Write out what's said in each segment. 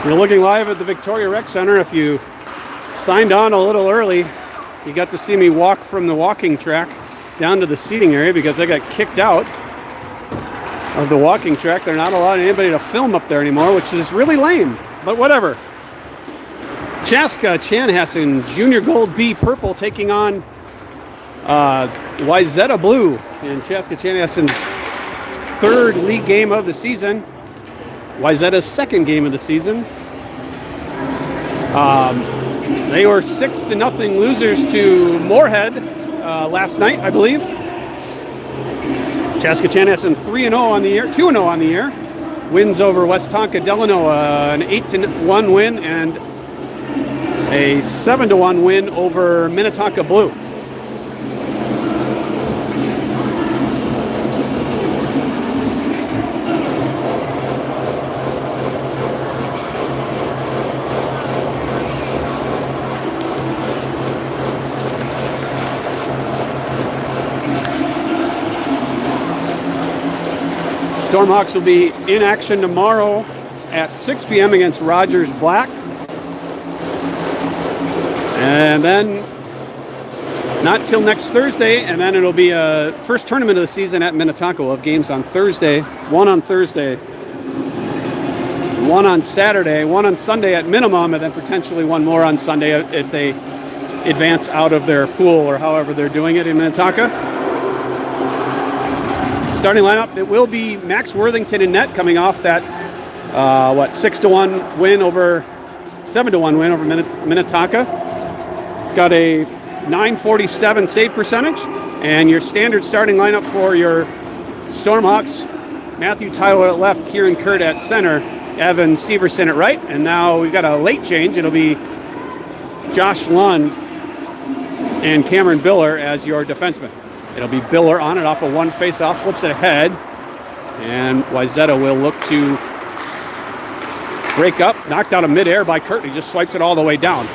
You're looking live at the Victoria Rec Center. If you signed on a little early, you got to see me walk from the walking track down to the seating area because I got kicked out of the walking track. They're not allowing anybody to film up there anymore, which is really lame, but whatever. Chaska Chanhassen Junior Gold B Purple taking on Wayzata Blue in Chaska Chanhassen's third league game of the season. Wayzata's second game of the season. They were 6-0 losers to Moorhead last night, I believe. Chaska Chanhassen 3-0 on the year, 2-0 on the year. Wins over West Tonka Delano, an 8-1 win and a 7-1 win over Minnetonka Blue. Stormhawks will be in action tomorrow at 6 p.m. against Rogers Black. And then not till next Thursday, and then it'll be a first tournament of the season at Minnetonka. We'll have games on Thursday, one on Thursday, one on Saturday, one on Sunday at minimum, and then potentially one more on Sunday if they advance out of their pool or however they're doing it in Minnetonka. Starting lineup, it will be Max Worthington in net, coming off that 6-1 win over 7-1 win over Minnetonka. He's got a .947 save percentage, and your standard starting lineup for your Stormhawks: Matthew Tyler at left, Kieran Kurt at center, Evan Severson at right, and now we've got a late change. It'll be Josh Lund and Cameron Biller as your defensemen. It'll be Biller on it off of one face-off, flips it ahead, and Wayzata will look to break up, knocked out of midair by Kurt. He just swipes it all the way down.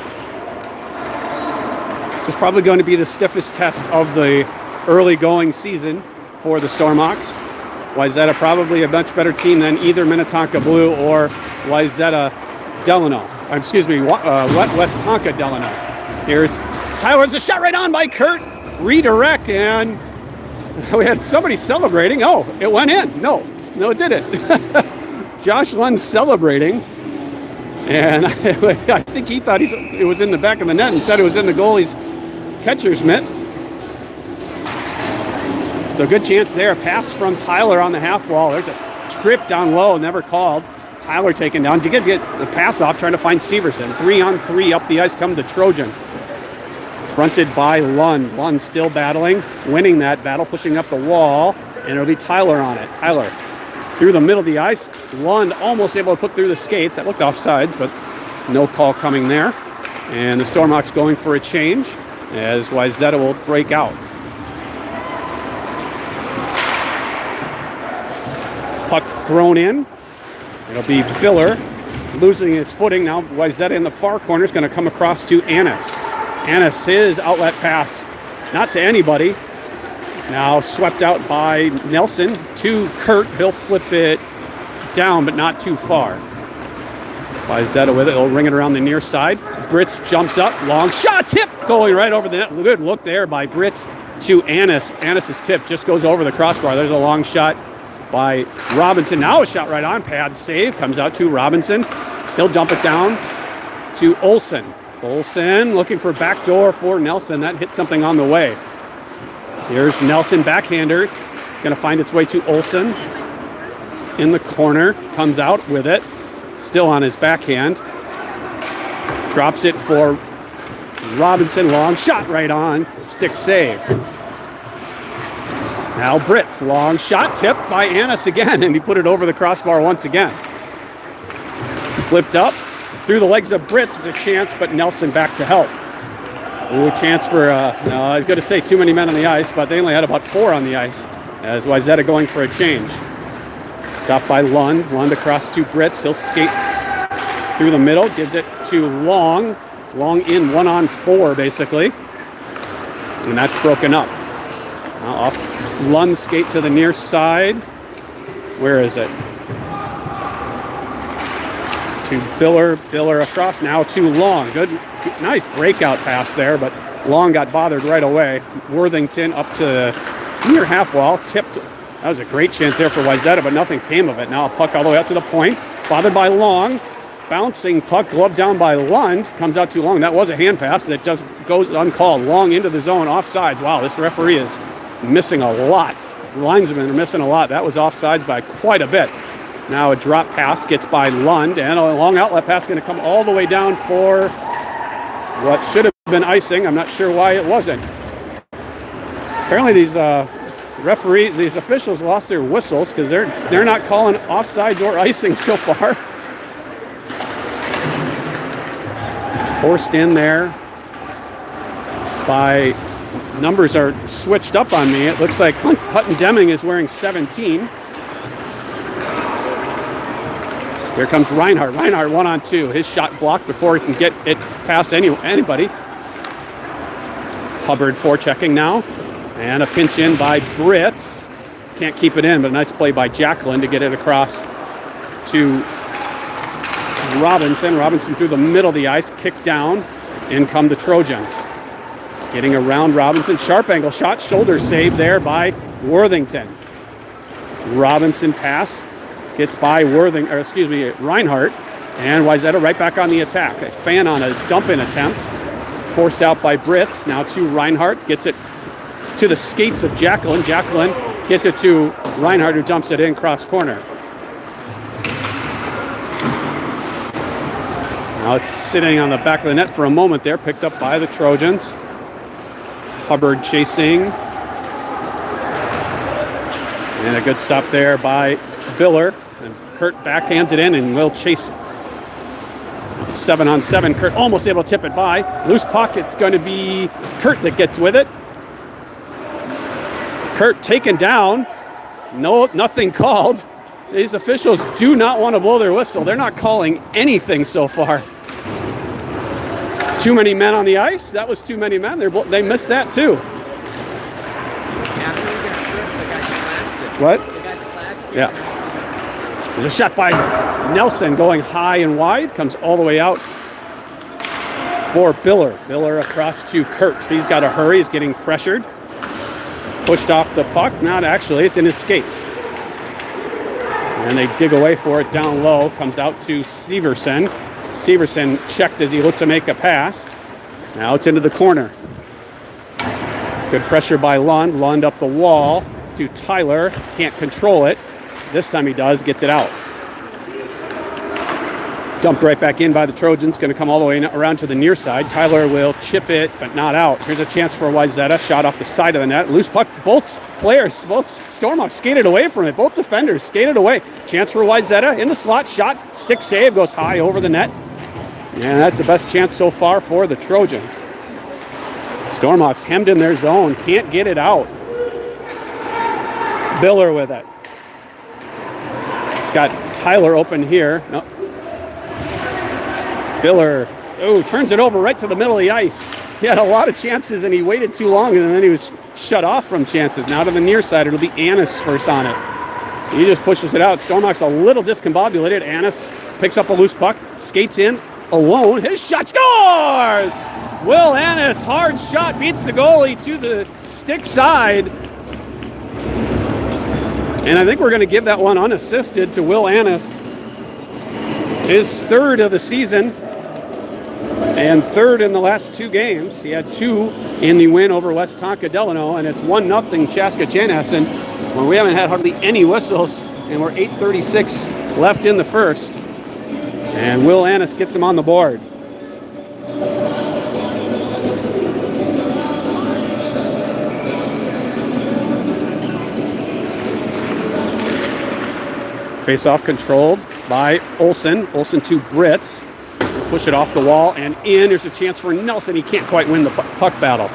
This is probably going to be the stiffest test of the early going season for the Stormhawks. Wayzata probably a much better team than either Minnetonka Blue or Wayzata Delano. Excuse me, West Tonka Delano. Here's Tyler's a shot right on by Kurt. Redirect, and we had somebody celebrating. Oh, it went in. No, it didn't. Josh Lund celebrating, and I think he thought it was in the back of the net and said it was in the goalie's catcher's mitt. So good chance there. Pass from Tyler on the half wall. There's a trip down low, never called. Tyler taken down to get the pass off, trying to find Severson. 3-on-3 up the ice come the Trojans. Fronted by Lund. Lund still battling, winning that battle, pushing up the wall, and it'll be Tyler on it. Tyler through the middle of the ice. Lund almost able to put through the skates. That looked offsides, but no call coming there. And the Stormhawks going for a change as Wayzata will break out. Puck thrown in. It'll be Biller losing his footing. Now Wayzata in the far corner is going to come across to Annis. Annis, his outlet pass, not to anybody. Now swept out by Nelson to Kurt. He'll flip it down, but not too far. Wayzata with it. He'll ring it around the near side. Britz jumps up. Long shot. Tip going right over the net. Good look there by Britz to Annis. Annis's tip just goes over the crossbar. There's a long shot by Robinson. Now a shot right on. Pad save. Comes out to Robinson. He'll dump it down to Olsen. Olsen looking for backdoor for Nelson. That hit something on the way. Here's Nelson, backhander. It's going to find its way to Olsen in the corner. Comes out with it. Still on his backhand. Drops it for Robinson. Long shot right on. Stick save. Now Britz. Long shot tipped by Annis again, and he put it over the crossbar once again. Flipped up. Through the legs of Britz, it's a chance, but Nelson back to help. Ooh, chance for, I was going to say too many men on the ice, but they only had about 4 on the ice, as Wayzata going for a change. Stopped by Lund. Lund across to Britz. He'll skate through the middle, gives it to Long. Long in 1-on-4, basically. And that's broken up. Now off Lund's skate to the near side. Where is it? to Biller. Biller across now to Long. Good, nice breakout pass there, but Long got bothered right away. Worthington up to the near half wall, tipped. That was a great chance there for Wayzata, but nothing came of it. Now a puck all the way out to the point, bothered by Long. Bouncing puck, glove down by Lund, comes out too long. That was a hand pass that just goes uncalled. Long into the zone, offsides. Wow, this referee is missing a lot. Linesmen are missing a lot. That was offsides by quite a bit. Now a drop pass gets by Lund, and a long outlet pass going to come all the way down for what should have been icing. I'm not sure why it wasn't. Apparently these referees, these officials lost their whistles because they're not calling offsides or icing so far. Forced in there by, numbers are switched up on me. It looks like Hutton Deming is wearing 17. Here comes Reinhardt. Reinhardt 1-on-2. His shot blocked before he can get it past anybody. Hubbard forechecking now. And a pinch in by Britz. Can't keep it in, but a nice play by Jacqueline to get it across to Robinson. Robinson through the middle of the ice. Kick down. In come the Trojans. Getting around Robinson. Sharp angle shot. Shoulder save there by Worthington. Robinson pass. Gets by Reinhardt, and Wayzata right back on the attack. A fan on a dump-in attempt, forced out by Britz. Now to Reinhardt, gets it to the skates of Jacqueline. Jacqueline gets it to Reinhardt, who dumps it in cross corner. Now it's sitting on the back of the net for a moment there, picked up by the Trojans. Hubbard chasing, and a good stop there by Biller, and Kurt backhands it in and will chase 7-on-7. Kurt almost able to tip it by. Loose puck, it's going to be Kurt that gets with it. Kurt taken down. No, nothing called. These officials do not want to blow their whistle. They're not calling anything so far. Too many men on the ice. That was too many men. They missed that too. What? Yeah. There's a shot by Nelson going high and wide. Comes all the way out for Biller. Biller across to Kurt. He's got to hurry. He's getting pressured. Pushed off the puck. Not actually. It's in his skates. And they dig away for it down low. Comes out to Severson. Severson checked as he looked to make a pass. Now it's into the corner. Good pressure by Lund. Lund up the wall to Tyler. Can't control it. This time he does, gets it out. Dumped right back in by the Trojans. Going to come all the way around to the near side. Tyler will chip it, but not out. Here's a chance for Wayzata. Shot off the side of the net. Loose puck. Both players, both Stormhawks skated away from it. Both defenders skated away. Chance for Wayzata in the slot. Shot. Stick save. Goes high over the net. And that's the best chance so far for the Trojans. Stormhawks hemmed in their zone. Can't get it out. Biller with it. Got Tyler open here. No. Biller, turns it over right to the middle of the ice. He had a lot of chances and he waited too long, and then he was shut off from chances. Now to the near side, it'll be Annis first on it. He just pushes it out. Stormhawks a little discombobulated. Annis picks up a loose puck, skates in alone. His shot scores! Will Annis, hard shot, beats the goalie to the stick side. And I think we're going to give that one unassisted to Will Annis. His third of the season and third in the last two games. He had two in the win over West Tonka Delano, and it's 1-0 Chaska Chanhassen, when we haven't had hardly any whistles, and we're 8:36 left in the first. And Will Annis gets him on the board. Face-off controlled by Olsen. Olsen to Britz. Push it off the wall and in. There's a chance for Nelson. He can't quite win the puck battle.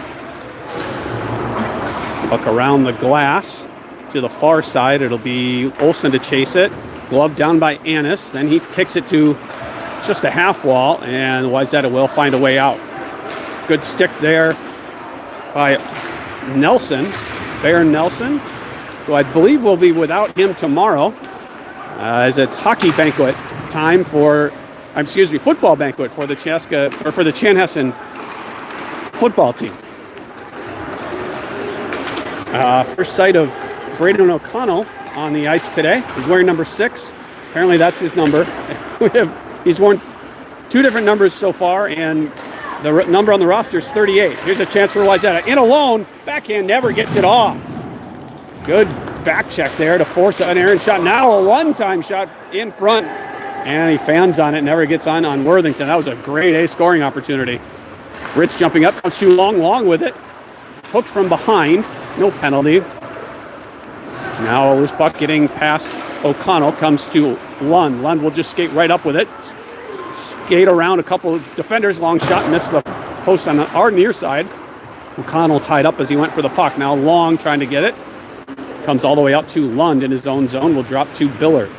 Puck around the glass to the far side. It'll be Olsen to chase it. Glove down by Annis. Then he kicks it to just a half wall, and Wayzata will find a way out. Good stick there by Nelson. Baron Nelson, who I believe will be without him tomorrow. As it's hockey banquet time for football banquet for the Chanhassen football team. First sight of Braden O'Connell on the ice today. He's wearing number 6. Apparently that's his number. He's worn 2 different numbers so far, and the number on the roster is 38. Here's a chance for Wayzata. In alone, backhand never gets it off. Good back check there to force an errant shot. Now a one-time shot in front, and he fans on it, never gets on Worthington. That was a grade A scoring opportunity. Ritz jumping up, comes too long with it. Hooked from behind, no penalty. Now a loose puck getting past O'Connell, comes to Lund. Lund will just skate right up with it. Skate around a couple of defenders, long shot, missed the post on our near side. O'Connell tied up as he went for the puck. Now Long trying to get it. Comes all the way out to Lund in his own zone. Will drop to Biller.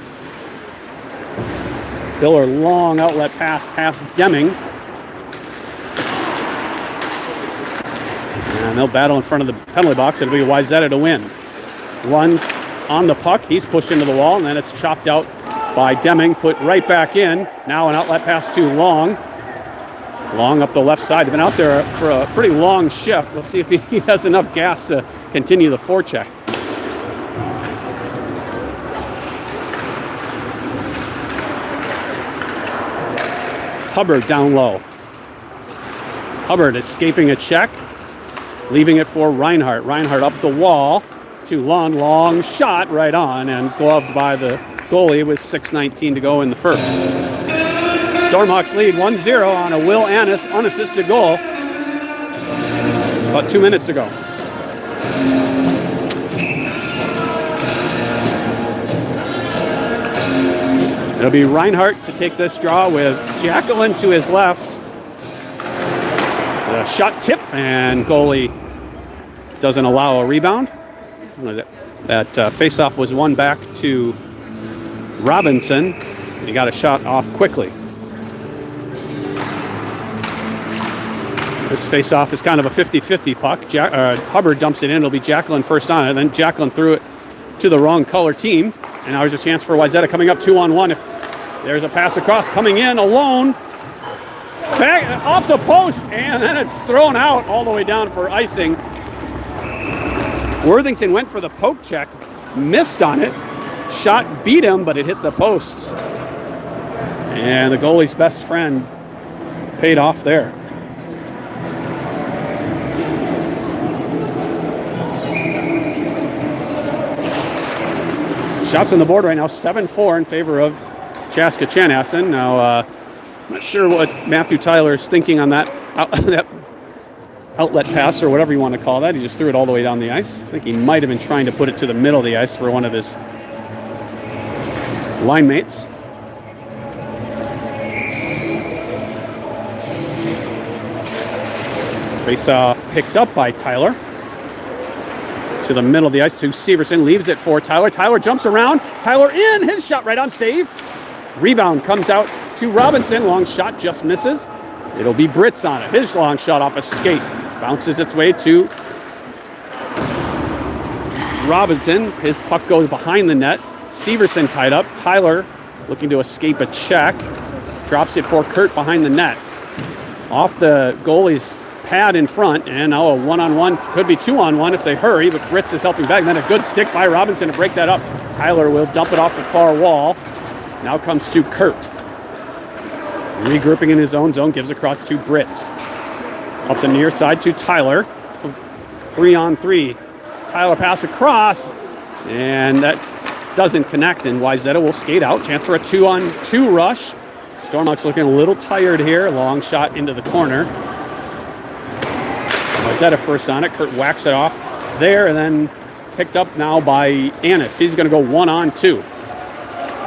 Biller, long outlet pass past Deming. And they'll battle in front of the penalty box. It'll be Wayzata to win. Lund on the puck. He's pushed into the wall, and then it's chopped out by Deming, put right back in. Now an outlet pass to Long. Long up the left side. They've been out there for a pretty long shift. Let's see if he has enough gas to continue the forecheck. Hubbard down low. Hubbard escaping a check, leaving it for Reinhardt. Reinhardt up the wall to Lund. Long shot right on and gloved by the goalie with 6:19 to go in the first. Stormhawks lead 1-0 on a Will Annis unassisted goal about 2 minutes ago. It'll be Reinhardt to take this draw with Jacqueline to his left. A shot tip, and goalie doesn't allow a rebound. That face-off was won back to Robinson. He got a shot off quickly. This face-off is kind of a 50-50 puck. Hubbard dumps it in. It'll be Jacqueline first on it. And then Jacqueline threw it to the wrong color team. And now there's a chance for Wayzata coming up 2-on-1. If there's a pass across, coming in alone. Back off the post, and then it's thrown out all the way down for icing. Worthington went for the poke check, missed on it. Shot beat him, but it hit the posts. And the goalie's best friend paid off there. Shots on the board right now, 7-4 in favor of Chaska Chanhassen. Now, I'm not sure what Matthew Tyler is thinking on that outlet pass or whatever you want to call that. He just threw it all the way down the ice. I think he might have been trying to put it to the middle of the ice for one of his line mates. Face-off picked up by Tyler. To the middle of the ice to Severson, leaves it for Tyler. Tyler jumps around. Tyler in, his shot right on save. Rebound comes out to Robinson. Long shot just misses. It'll be Britz on it. His long shot off a skate. Bounces its way to Robinson. His puck goes behind the net. Severson tied up. Tyler looking to escape a check. Drops it for Kurt behind the net. Off the goalie's pad in front, and now a one-on-one, could be two-on-one if they hurry, but Britz is helping back. And then a good stick by Robinson to break that up. Tyler will dump it off the far wall. Now comes to Kurt. Regrouping in his own zone, gives across to Britz. Up the near side to Tyler. 3-on-3. Tyler pass across, and that doesn't connect, and Wayzata will skate out. Chance for a 2-on-2 rush. Stormhawks looking a little tired here. Long shot into the corner. Wayzata first on it. Kurt whacks it off there, and then picked up now by Annis. He's going to go 1-on-2.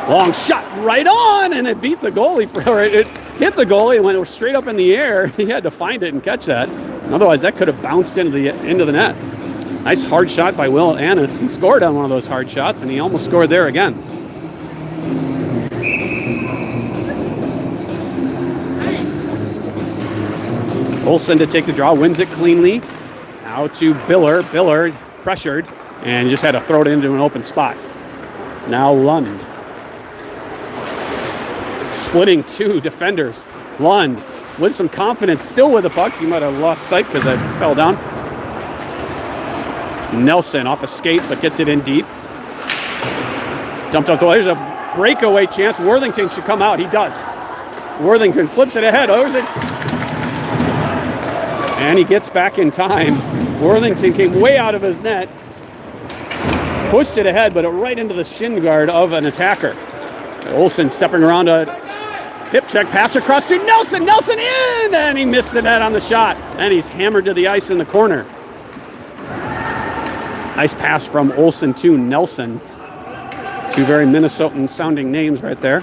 Long shot right on, and it beat the goalie. It hit the goalie and went straight up in the air. He had to find it and catch that. Otherwise, that could have bounced into the net. Nice hard shot by Will Annis. He scored on one of those hard shots, and he almost scored there again. Olsen to take the draw, wins it cleanly. Now to Biller. Biller pressured and just had to throw it into an open spot. Now Lund. splitting two defenders. Lund with some confidence, still with the puck. He might have lost sight because it fell down. Nelson off a skate, but gets it in deep. Dumped out the way. There's a breakaway chance. Worthington should come out. He does. Worthington flips it ahead. And he gets back in time. Worthington came way out of his net. Pushed it ahead, but right into the shin guard of an attacker. Olsen stepping around a hip check, pass across to Nelson. Nelson in! And he missed the net on the shot. And he's hammered to the ice in the corner. Nice pass from Olsen to Nelson. Two very Minnesotan sounding names right there.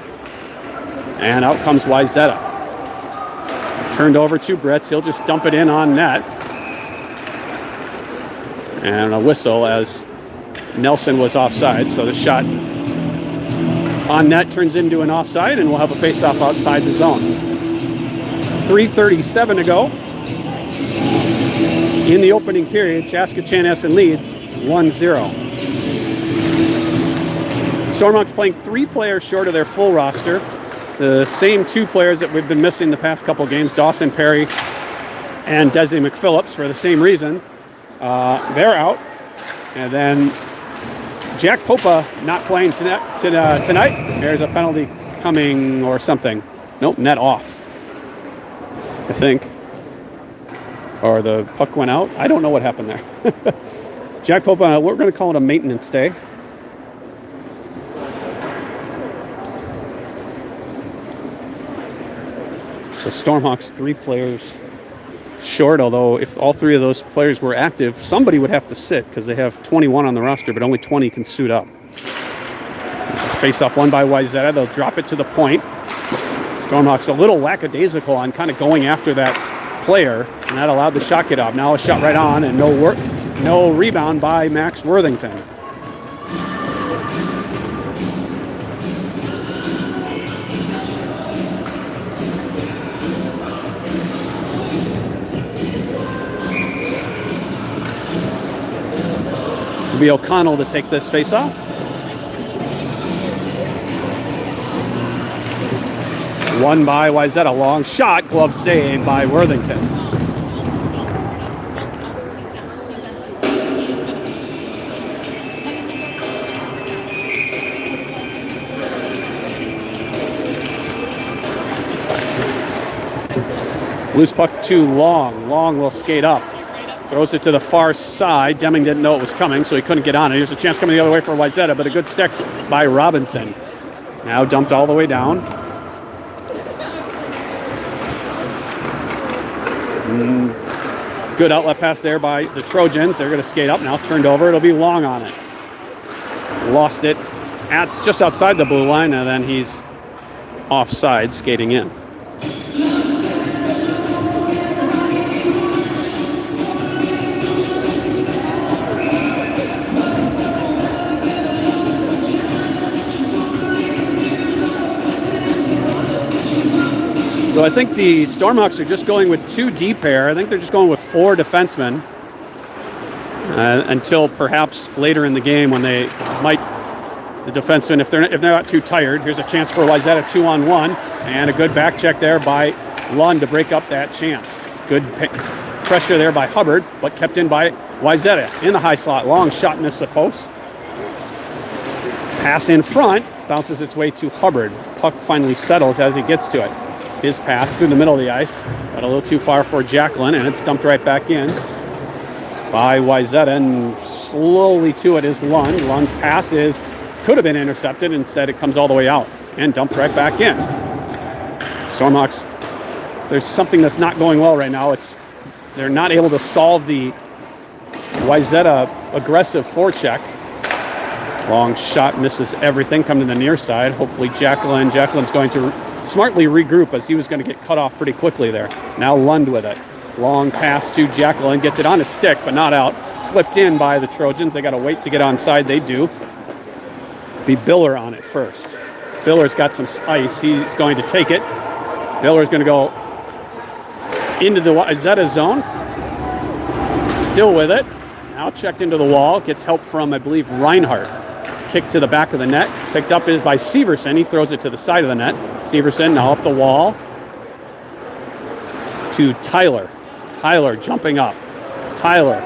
And out comes Wayzata. Turned over to Bretz. He'll just dump it in on net. And a whistle as Nelson was offside. So the shot on net turns into an offside, and we'll have a face-off outside the zone. 3:37 to go. In the opening period, Chaska Chanhassen leads 1-0. Stormhawks playing 3 players short of their full roster. The same 2 players that we've been missing the past couple games, Dawson Perry and Desi McPhillips, for the same reason. They're out. And then Jack Popa not playing tonight. There's a penalty coming or something. Nope, net off, I think. Or the puck went out. I don't know what happened there. Jack Popa, we're going to call it a maintenance day. So Stormhawks 3 players short, although if all 3 of those players were active, somebody would have to sit because they have 21 on the roster, but only 20 can suit up. Face off won by Wayzata. They'll drop it to the point. Stormhawks a little lackadaisical on kind of going after that player, and that allowed the shot get off. Now a shot right on, and no rebound by Max Worthington. It'll be O'Connell to take this face-off. Won by Wayzata. Long shot, glove save by Worthington. Loose puck to Long. Long will skate up. Throws it to the far side. Deming didn't know it was coming, so he couldn't get on it. Here's a chance coming the other way for Wayzata, but a good stick by Robinson. Now dumped all the way down. Good outlet pass there by the Trojans. They're going to skate up now. Turned over. It'll be Long on it. Lost it at just outside the blue line, and then he's offside skating in. So I think the Stormhawks are just going with 2 deep here. I think they're just going with 4 defensemen until perhaps later in the game when they might, the defensemen, if they're not too tired. Here's a chance for Wayzata 2-on-1, and a good back check there by Lund to break up that chance. Good pressure there by Hubbard, but kept in by Wayzata in the high slot. Long shot, missed the post. Pass in front, bounces its way to Hubbard. Puck finally settles as he gets to it. His pass through the middle of the ice, but a little too far for Jacqueline, and it's dumped right back in by Wayzata, and slowly to it is Lund. Lund's pass could have been intercepted. Instead, it comes all the way out and dumped right back in. Stormhawks, there's something that's not going well right now. They're not able to solve the Wayzata aggressive forecheck. Long shot misses everything. Come to the near side. Hopefully Jacqueline's going to smartly regroup, as he was going to get cut off pretty quickly there. Now Lund with it. Long pass to Jacqueline. Gets it on his stick, but not out. Flipped in by the Trojans. They got to wait to get onside. They do. Be Biller on it first. Biller's got some ice. He's going to take it. Biller's going to go into the Wayzata zone. Still with it. Now checked into the wall. Gets help from, I believe, Reinhardt. kick to the back of the net. Picked up is by Severson. He throws it to the side of the net. Severson now up the wall to Tyler. Tyler jumping up. Tyler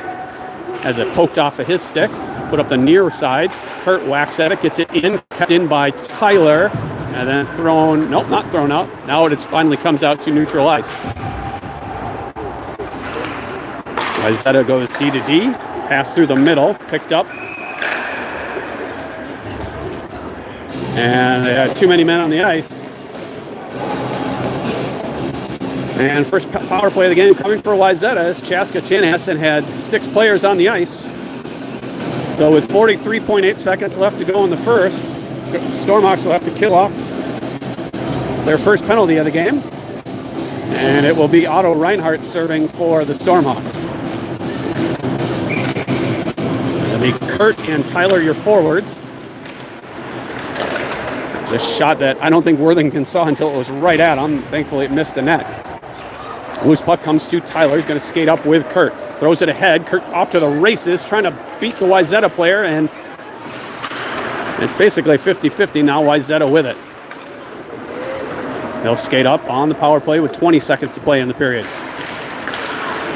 has it poked off of his stick. Put up the near side. Kurt whacks at it, gets it in. Kept in by Tyler. And then thrown, nope, not thrown out. Now it finally comes out to neutral ice. Wayzata goes D to D. Pass through the middle. Picked up. And they had too many men on the ice. And first power play of the game coming for Wayzata as Chaska Chanhassen had 6 players on the ice. So with 43.8 seconds left to go in the first, Stormhawks will have to kill off their first penalty of the game. And it will be Otto Reinhardt serving for the Stormhawks. It'll be Kurt and Tyler, your forwards. The shot that I don't think Worthington saw until it was right at him. Thankfully, it missed the net. Loose puck comes to Tyler. He's going to skate up with Kurt. Throws it ahead. Kurt off to the races, trying to beat the Wayzata player, and it's basically 50-50 now. Wayzata with it. They'll skate up on the power play with 20 seconds to play in the period.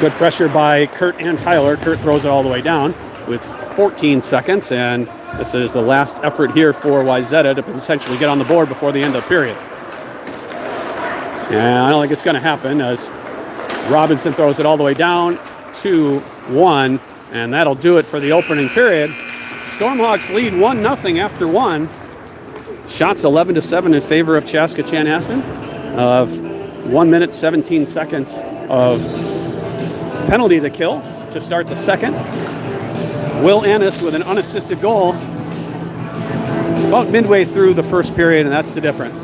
Good pressure by Kurt and Tyler. Kurt throws it all the way down with 14 seconds, and this is the last effort here for Wayzata to essentially get on the board before the end of the period. And I don't think it's going to happen as Robinson throws it all the way down, 2-1, and that'll do it for the opening period. Stormhawks lead 1-0 after 1. Shots 11-7 in favor of Chaska Chanhassen, of 1 minute 17 seconds of penalty to kill to start the second. Will Annis with an unassisted goal about midway through the first period, and that's the difference.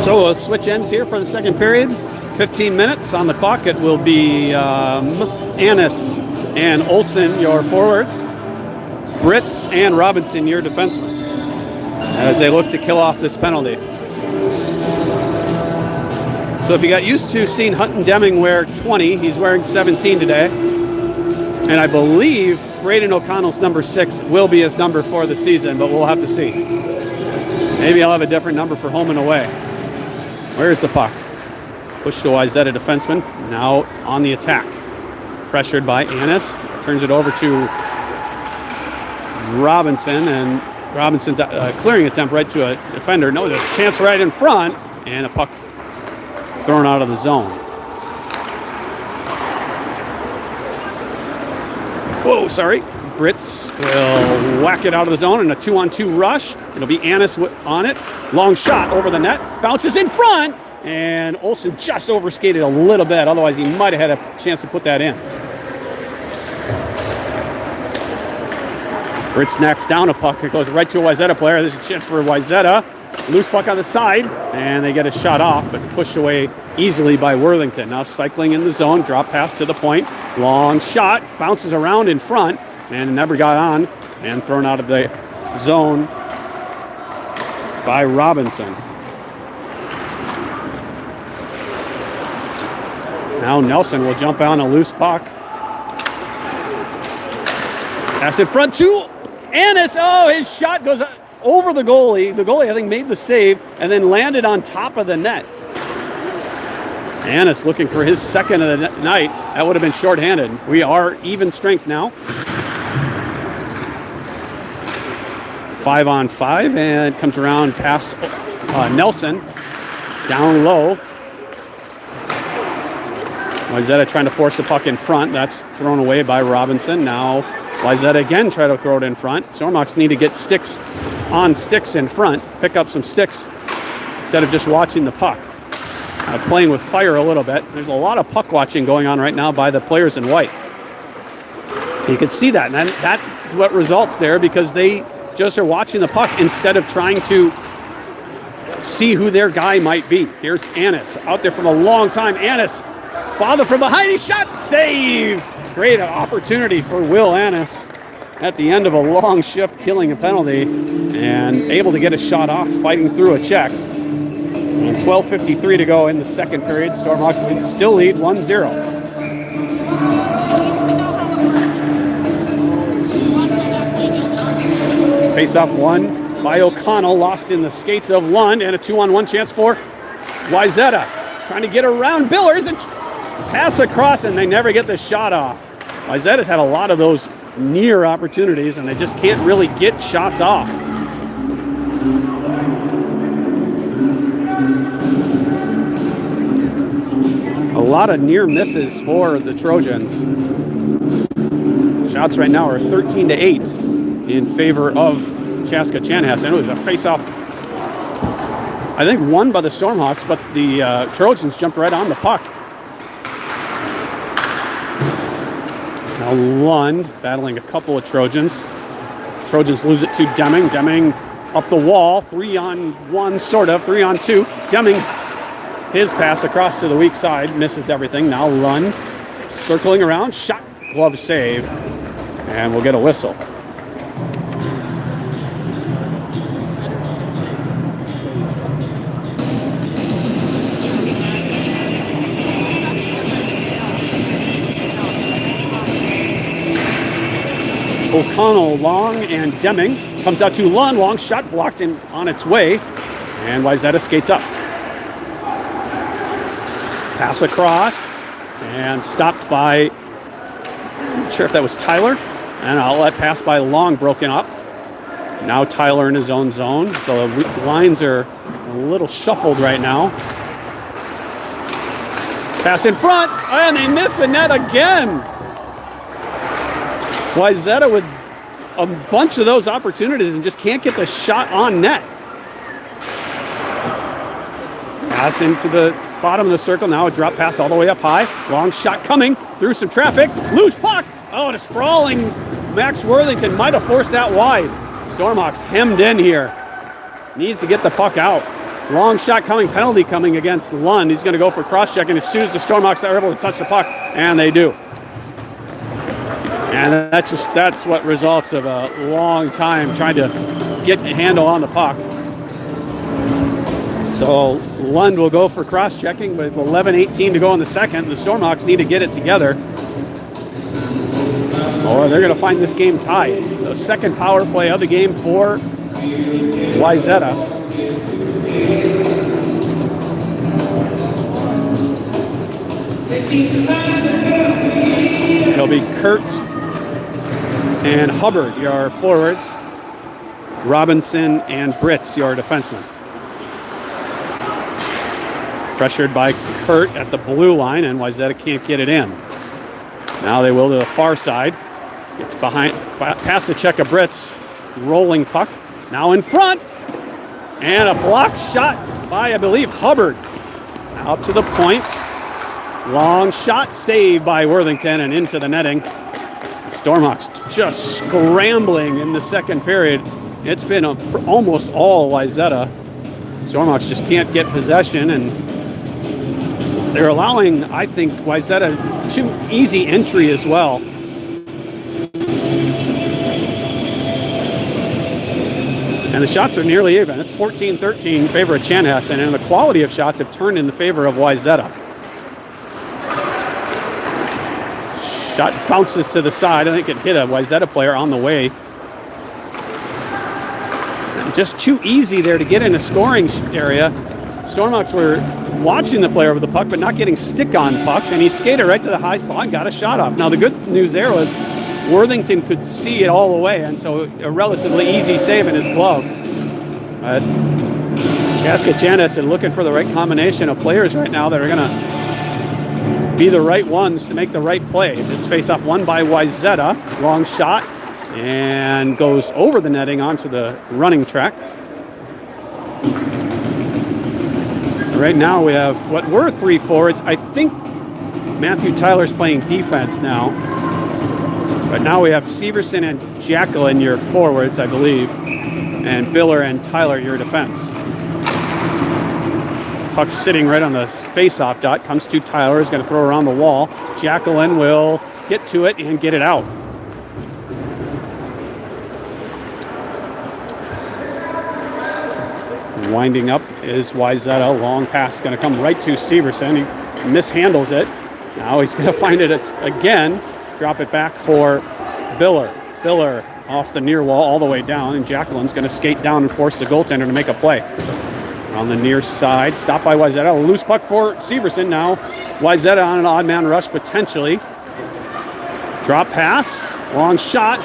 So we'll switch ends here for the second period. 15 minutes on the clock. It will be Annis and Olsen, your forwards. Britz and Robinson, your defensemen, as they look to kill off this penalty. So if you got used to seeing Hutton Deming wear 20, he's wearing 17 today. And I believe Braden O'Connell's number 6 will be his number for the season, but we'll have to see. Maybe I'll have a different number for home and away. Where's the puck? Push to Wayzata defenseman. Now on the attack. Pressured by Annis. Turns it over to Robinson, and Robinson's clearing attempt right to a defender. No, there's a chance right in front, and a puck thrown out of the zone. Whoa, sorry. Britz will whack it out of the zone in a 2-on-2 rush. It'll be Annis on it. Long shot over the net. Bounces in front. And Olsen just overskated a little bit. Otherwise, he might have had a chance to put that in. Britz knocks down a puck. It goes right to a Wayzata player. There's a chance for Wayzata. Loose puck on the side. And they get a shot off, but pushed away easily by Worthington. Now cycling in the zone. Drop pass to the point. Long shot. Bounces around in front. And never got on, and thrown out of the zone by Robinson. Now Nelson will jump on a loose puck. Pass in front to Annis. Oh, his shot goes over the goalie. The goalie, I think, made the save and then landed on top of the net. Annis looking for his second of the night. That would have been shorthanded. We are even strength now. 5-on-5, and comes around past Nelson. Down low. Wayzata trying to force the puck in front. That's thrown away by Robinson. Now Wayzata again try to throw it in front. Stormhawks need to get sticks on sticks in front. Pick up some sticks instead of just watching the puck. Playing with fire a little bit. There's a lot of puck watching going on right now by the players in white. You can see that, and that's what results there because they just are watching the puck instead of trying to see who their guy might be. Here's Annis out there from a long time. Annis, bother from behind. He shot, save. Great opportunity for Will Annis at the end of a long shift, killing a penalty and able to get a shot off, fighting through a check. And 12:53 to go in the second period. Stormhawks can still lead 1-0. Face-off won by O'Connell, lost in the skates of Lund, and a 2-on-1 chance for Wayzata. Trying to get around Billers and pass across, and they never get the shot off. Wayzata's had a lot of those near opportunities, and they just can't really get shots off. A lot of near misses for the Trojans. Shots right now are 13-8 in favor of Chaska Chanhassen. It was a face-off, I think, won by the Stormhawks, but the Trojans jumped right on the puck. Now Lund battling a couple of Trojans. Trojans lose it to Deming. Deming up the wall, 3-on-1, sort of, 3-on-2. Deming, his pass across to the weak side, misses everything. Now Lund circling around, shot, glove save, and we'll get a whistle. O'Connell long, and Deming comes out to Lund. Long shot blocked in on its way, and Wayzata skates up. Pass across and stopped by, I'm not sure if that was Tyler, and an outlet pass by Long broken up. Now Tyler in his own zone, so the lines are a little shuffled right now. Pass in front, and they miss the net again. Wayzata with a bunch of those opportunities and just can't get the shot on net. Pass into the bottom of the circle. Now a drop pass all the way up high. Long shot coming through some traffic. Loose puck. Oh, and a sprawling Max Worthington might have forced that wide. Stormhawks hemmed in here. Needs to get the puck out. Long shot coming. Penalty coming against Lund. He's going to go for cross-checking as soon as the Stormhawks are able to touch the puck, and they do. And that's what results of a long time trying to get a handle on the puck. So Lund will go for cross-checking with 11:18 to go in the second. The Stormhawks need to get it together, or they're going to find this game tied. So second power play of the game for Wayzata. It'll be Kurt and Hubbard, your forwards. Robinson and Britz, your defensemen. Pressured by Kurt at the blue line, and Wayzata can't get it in. Now they will to the far side. Gets behind, past the check of Britz. Rolling puck. Now in front. And a blocked shot by, I believe, Hubbard. Now up to the point. Long shot saved by Worthington and into the netting. Stormhawks just scrambling in the second period. It's been almost all Wayzata. Stormhawks just can't get possession, and they're allowing, I think, Wayzata too easy entry as well. And the shots are nearly even. It's 14-13 in favor of Chanhassen, and the quality of shots have turned in the favor of Wayzata. Shot bounces to the side. I think it hit a Wayzata player on the way. And just too easy there to get in a scoring area. Stormhawks were watching the player with the puck, but not getting stick on puck, and he skated right to the high slot and got a shot off. Now, the good news there was Worthington could see it all the way, and so a relatively easy save in his glove. CCHA is looking for the right combination of players right now that are going to be the right ones to make the right play. This face-off won by Wayzata. Long shot, and goes over the netting onto the running track. So right now we have what were 3 forwards. I think Matthew Tyler's playing defense now. But now we have Severson and Jacqueline, your forwards, I believe, and Biller and Tyler, your defense. Puck's sitting right on the face-off dot. Comes to Tyler, is going to throw around the wall. Jacqueline will get to it and get it out. Winding up is Wayzata. Long pass going to come right to Severson. He mishandles it. Now he's going to find it again. Drop it back for Biller. Biller off the near wall all the way down, and Jacqueline's going to skate down and force the goaltender to make a play. On the near side, stopped by Wayzata. A loose puck for Severson. Now Wayzata on an odd man rush potentially. Drop pass, long shot,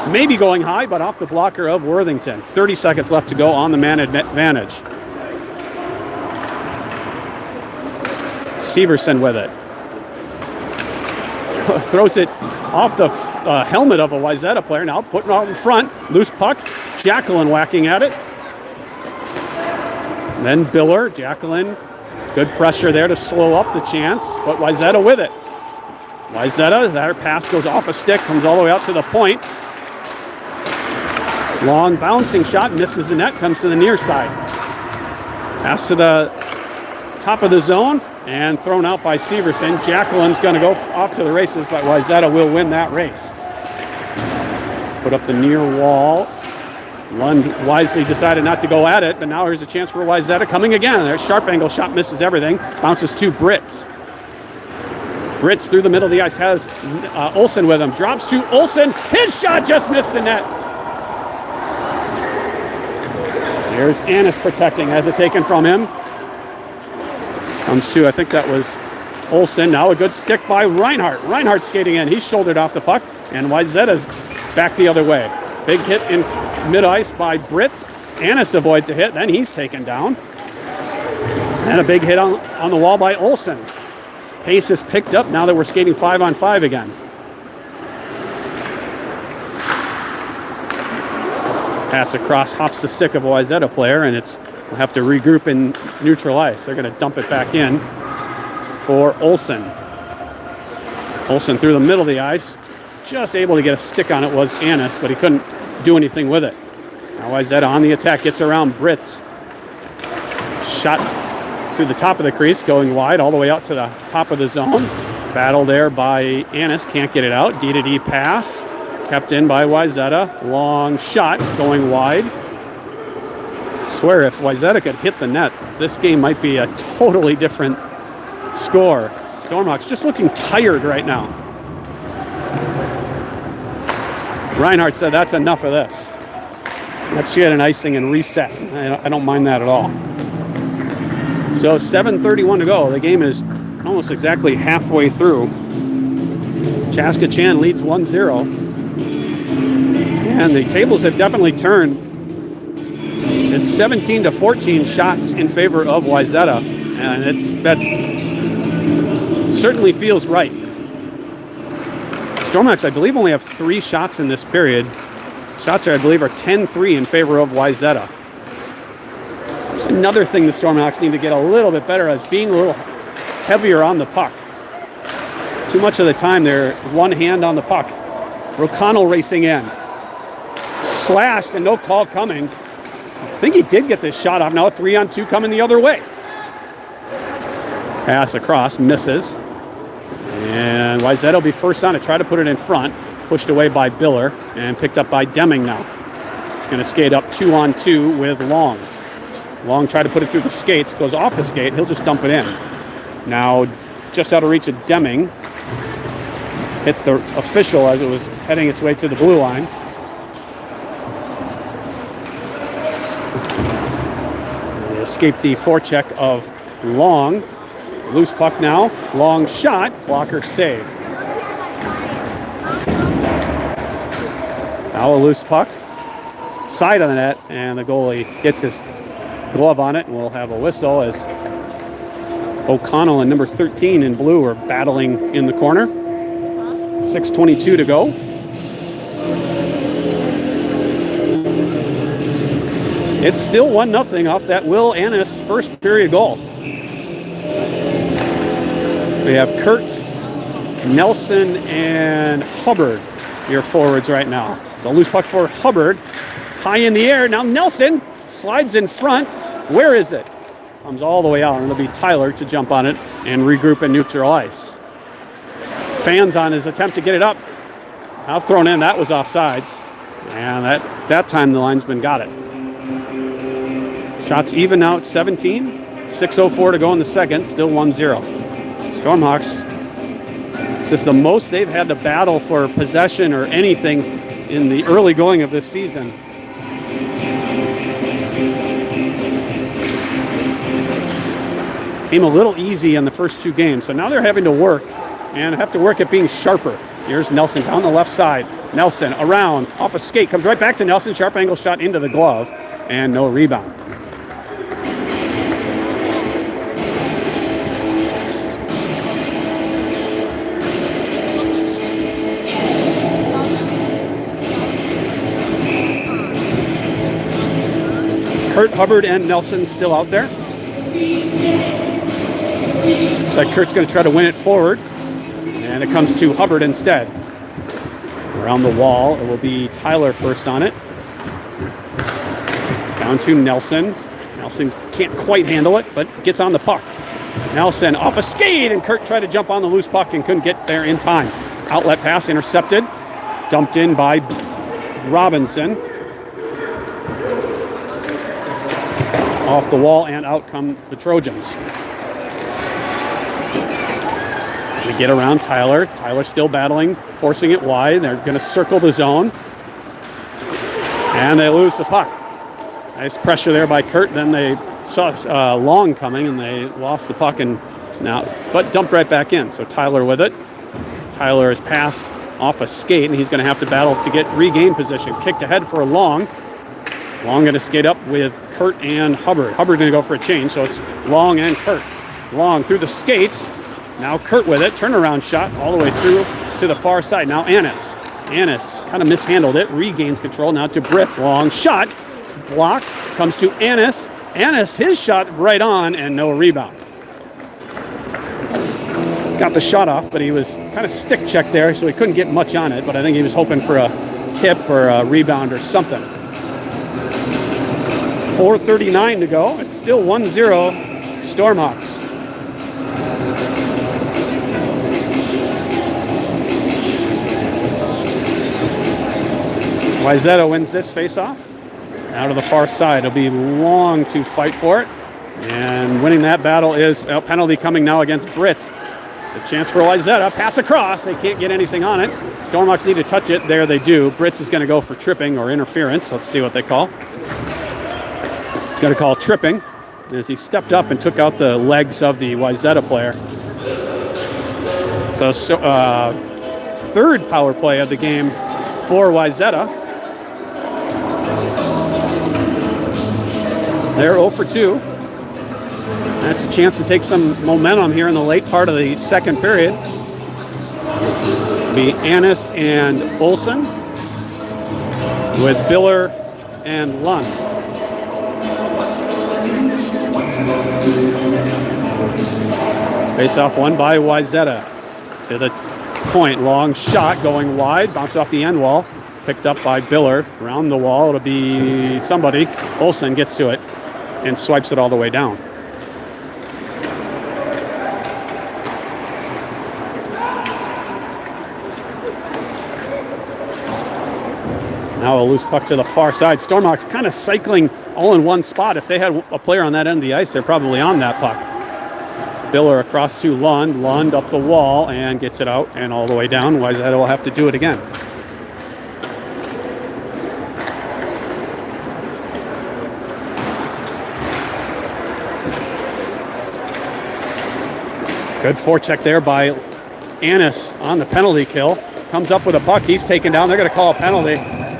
maybe going high, but off the blocker of Worthington. 30 seconds left to go on the man advantage. Severson with it. Throws it off the helmet of a Wayzata player. Now putting it out in front. Loose puck. Jacqueline whacking at it. Then Biller. Jacqueline. Good pressure there to slow up the chance. But Wayzata with it. Wayzata, that pass goes off a stick. Comes all the way out to the point. Long bouncing shot. Misses the net. Comes to the near side. Pass to the top of the zone. And thrown out by Severson. Jacqueline's going to go off to the races, but Wayzata will win that race. Put up the near wall. Lund wisely decided not to go at it, but now here's a chance for Wayzata coming again. Their sharp angle shot misses everything. Bounces to Brits. Brits through the middle of the ice has Olsen with him. Drops to Olsen. His shot just missed the net. Here's Annis protecting. Has it taken from him. Comes to, I think that was Olsen. Now a good stick by Reinhardt. Reinhardt skating in. He's shouldered off the puck, and Wayzata's back the other way. Big hit in mid-ice by Brits. Annis avoids a hit. Then he's taken down. And a big hit on the wall by Olsen. Pace is picked up now that we're skating 5-on-5 again. Pass across, hops the stick of a Wayzata player, and we'll have to regroup in neutral ice. They're going to dump it back in for Olsen. Olsen through the middle of the ice. Just able to get a stick on it was Annis, but he couldn't do anything with it. Now Wayzata on the attack, gets around Brits. Shot through the top of the crease, going wide all the way out to the top of the zone. Battle there by Annis, can't get it out. D-to-D pass, kept in by Wayzata. Long shot, going wide. Swear if Wayzata could hit the net, this game might be a totally different score. Stormhawks just looking tired right now. Reinhardt said that's enough of this. Let's get an icing and reset. I don't mind that at all. So 7:31 to go. The game is almost exactly halfway through. CCHA leads 1-0. And the tables have definitely turned. It's 17-14 shots in favor of Wayzata, and that certainly feels right. Stormhawks, I believe, only have 3 shots in this period. Shots, I believe, are 10-3 in favor of Wayzata. There's another thing the Stormhawks need to get a little bit better at, is being a little heavier on the puck. Too much of the time they're one hand on the puck. Roconnell racing in. Slashed and no call coming. I think he did get this shot off. Now 3-on-2 coming the other way. Pass across, misses. And Wayzata will be first on to try to put it in front. Pushed away by Biller and picked up by Deming now. He's going to skate up 2-on-2 with Long. Long tried to put it through the skates, goes off the skate. He'll just dump it in. Now just out of reach of Deming. Hits the official as it was heading its way to the blue line. Escaped the forecheck of Long. Loose puck now. Long shot. Blocker save. Now a loose puck. Side of the net, and the goalie gets his glove on it, and we'll have a whistle as O'Connell and number 13 in blue are battling in the corner. 6:22 to go. It's still 1-0 off that Will Annis first period goal. We have Kurt, Nelson, and Hubbard, your forwards right now. It's a loose puck for Hubbard. High in the air. Now Nelson slides in front. Where is it? Comes all the way out, and it'll be Tyler to jump on it and regroup in neutral ice. Fans on his attempt to get it up. Now thrown in. That was offsides. And that time the linesman got it. Shots even now at 17. 6:04 to go in the second. Still 1-0. Stormhawks, this is the most they've had to battle for possession or anything in the early going of this season. Came a little easy in the first two games, so now they're having to work and have to work at being sharper. Here's Nelson down the left side. Nelson around, off a skate, comes right back to Nelson. Sharp angle shot into the glove, and no rebound. Kurt, Hubbard, and Nelson still out there. Looks like Kurt's going to try to win it forward, and it comes to Hubbard instead. Around the wall, it will be Tyler first on it. Down to Nelson. Nelson can't quite handle it, but gets on the puck. Nelson off a skate, and Kurt tried to jump on the loose puck and couldn't get there in time. Outlet pass intercepted. Dumped in by Robinson. Off the wall, and out come the Trojans. They get around Tyler. Tyler still battling, forcing it wide. They're going to circle the zone. And they lose the puck. Nice pressure there by Kurt. Then they saw Long coming, and they lost the puck, and but dumped right back in. So Tyler with it. Tyler is pass off a skate, and he's going to have to battle to regain position. Kicked ahead for Long. Long going to skate up with Kurt and Hubbard. Hubbard going to go for a change, so it's Long and Kurt. Long through the skates. Now Kurt with it. Turnaround shot all the way through to the far side. Now Annis. Annis kind of mishandled it. Regains control. Now to Britz. Long shot. It's blocked. Comes to Annis. Annis, his shot right on, and no rebound. Got the shot off, but he was kind of stick checked there, so he couldn't get much on it. But I think he was hoping for a tip or a rebound or something. 4:39 to go. It's still 1-0 Stormhawks. Wayzata wins this face-off. Now to the far side. It'll be Long to fight for it. And winning that battle is a penalty coming now against Britz. It's a chance for Wayzata. Pass across. They can't get anything on it. Stormhawks need to touch it. There they do. Britz is going to go for tripping or interference. Let's see what they call. He's going to call tripping as he stepped up and took out the legs of the Wayzata player. So third power play of the game for Wayzata. They're 0 for 2. That's a chance to take some momentum here in the late part of the second period. It'll be Annis and Olsen with Biller and Lund. Face-off won by Wayzata. To the point, Long shot going wide, bounced off the end wall, picked up by Biller. Around the wall, it'll be somebody. Olsen gets to it and swipes it all the way down. Now a loose puck to the far side. Stormhawks kind of cycling all in one spot. If they had a player on that end of the ice, they're probably on that puck. Biller across to Lund. Lund up the wall and gets it out and all the way down. Wayzata will have to do it again. Good forecheck there by Annis on the penalty kill. Comes up with a puck. He's taken down. They're going to call a penalty.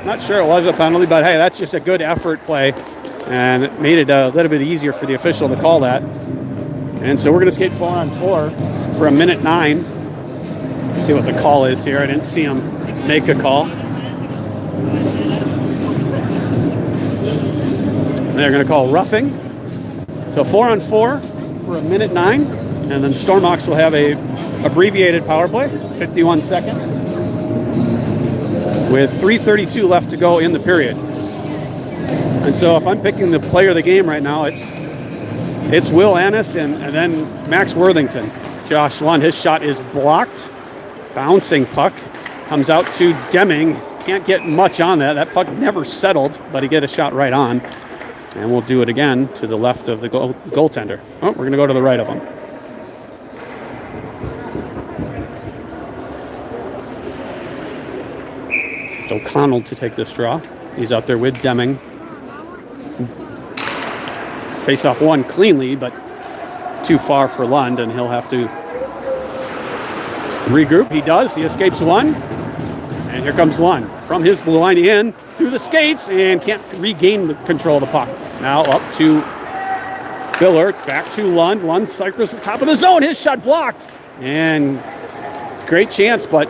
Not sure it was a penalty, but hey, that's just a good effort play. And it made it a little bit easier for the official to call that. And so we're going to skate 4-on-4 for a minute 9. Let's see what the call is here. I didn't see him make a call. They're going to call roughing. So 4-on-4 for a minute 9. And then Stormhawks will have a abbreviated power play, 51 seconds, with 3:32 left to go in the period. And so if I'm picking the player of the game right now, it's Will Annis and then Max Worthington. Josh Lund, his shot is blocked. Bouncing puck comes out to Deming. Can't get much on that. That puck never settled, but he get a shot right on. And we'll do it again to the left of the goaltender. Oh, we're going to go to the right of him. O'Connell to take this draw. He's out there with Deming. Face off one cleanly, but too far for Lund, and he'll have to regroup. He does. He escapes one. And here comes Lund from his blue line in through the skates and can't regain the control of the puck. Now up to Biller, back to Lund. Lund cycles the top of the zone. His shot blocked. And great chance, but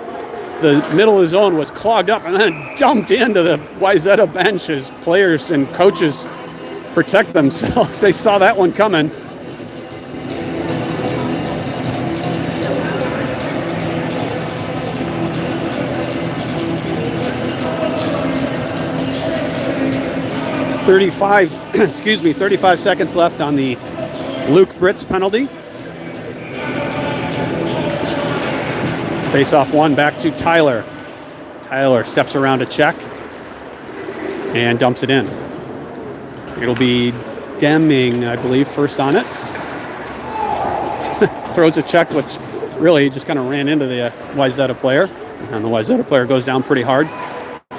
the middle of the zone was clogged up and then dumped into the Wayzata bench as players and coaches protect themselves. They saw that one coming. $35 seconds left on the Luke Britz penalty. Face off one, back to Tyler. Tyler steps around to check and dumps it in. It'll be Deming, I believe, first on it. Throws a check, which really just kind of ran into the Wayzata player. And the Wayzata player goes down pretty hard.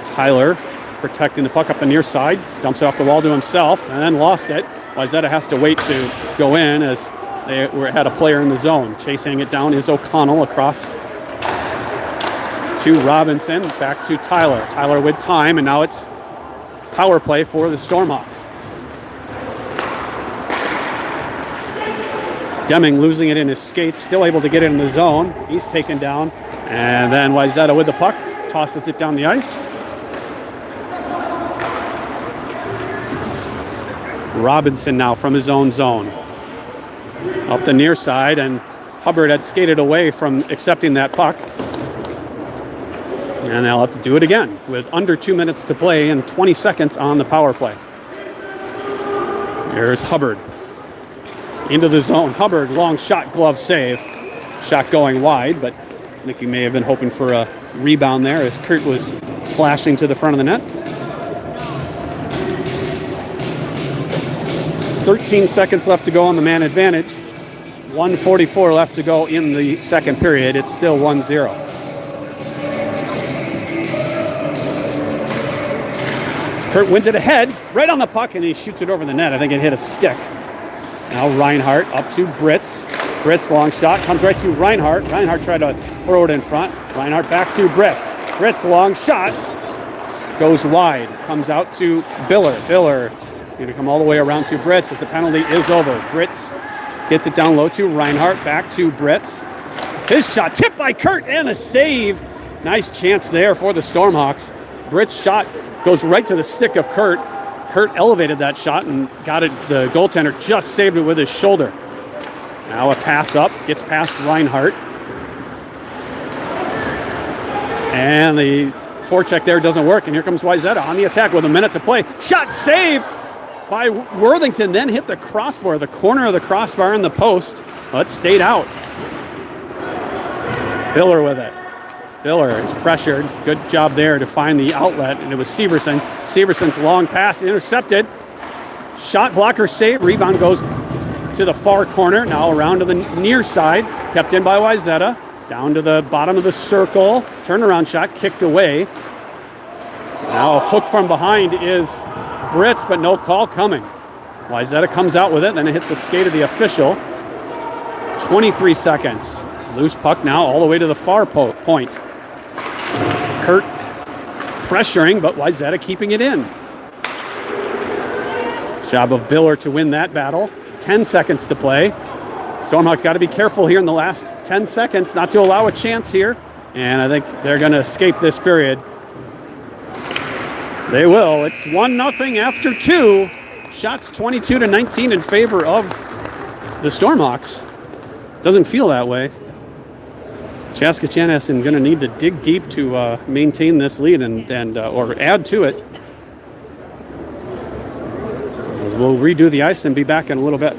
Tyler protecting the puck up the near side, dumps it off the wall to himself, and then lost it. Wayzata has to wait to go in as they had a player in the zone. Chasing it down is O'Connell across to Robinson, back to Tyler. Tyler with time, and now it's power play for the Stormhawks. Deming losing it in his skates, still able to get it in the zone. He's taken down, and then Wayzata with the puck, tosses it down the ice. Robinson now from his own zone. Up the near side, and Hubbard had skated away from accepting that puck. And they'll have to do it again with under 2 minutes to play and 20 seconds on the power play. There's Hubbard. Into the zone. Hubbard, long shot, glove save. Shot going wide, but I think he may have been hoping for a rebound there as Kurt was flashing to the front of the net. 13 seconds left to go on the man advantage. 1:44 left to go in the second period. It's still 1-0. Kurt wins it ahead, right on the puck, and he shoots it over the net. I think it hit a stick. Now Reinhardt up to Britz. Britz, long shot, comes right to Reinhardt. Reinhardt tried to throw it in front. Reinhardt back to Britz. Britz, long shot, goes wide. Comes out to Biller. Biller going to come all the way around to Britz as the penalty is over. Britz gets it down low to Reinhardt, back to Britz. His shot tipped by Kurt and a save. Nice chance there for the Stormhawks. Britz shot goes right to the stick of Kurt. Kurt elevated that shot and got it. The goaltender just saved it with his shoulder. Now a pass up, gets past Reinhardt. And the forecheck there doesn't work, and here comes Wayzata on the attack with a minute to play. Shot saved by Worthington, then hit the crossbar, the corner of the crossbar in the post, but stayed out. Biller with it. Biller is pressured. Good job there to find the outlet, and it was Severson. Severson's long pass intercepted. Shot blocker save. Rebound goes to the far corner. Now around to the near side. Kept in by Wayzata. Down to the bottom of the circle. Turnaround shot kicked away. Now a hook from behind is Britz, but no call coming. Wayzata comes out with it, then it hits the skate of the official. 23 seconds. Loose puck now all the way to the far point. Kurt pressuring, but Wayzata keeping it in. Job of Biller to win that battle. 10 seconds to play. Stormhawks got to be careful here in the last 10 seconds not to allow a chance here. And I think they're going to escape this period. They will. It's 1-0 after 2. Shots 22-19 in favor of the Stormhawks. Doesn't feel that way. Chaska is going to need to dig deep to maintain this lead and or add to it. We'll redo the ice and be back in a little bit.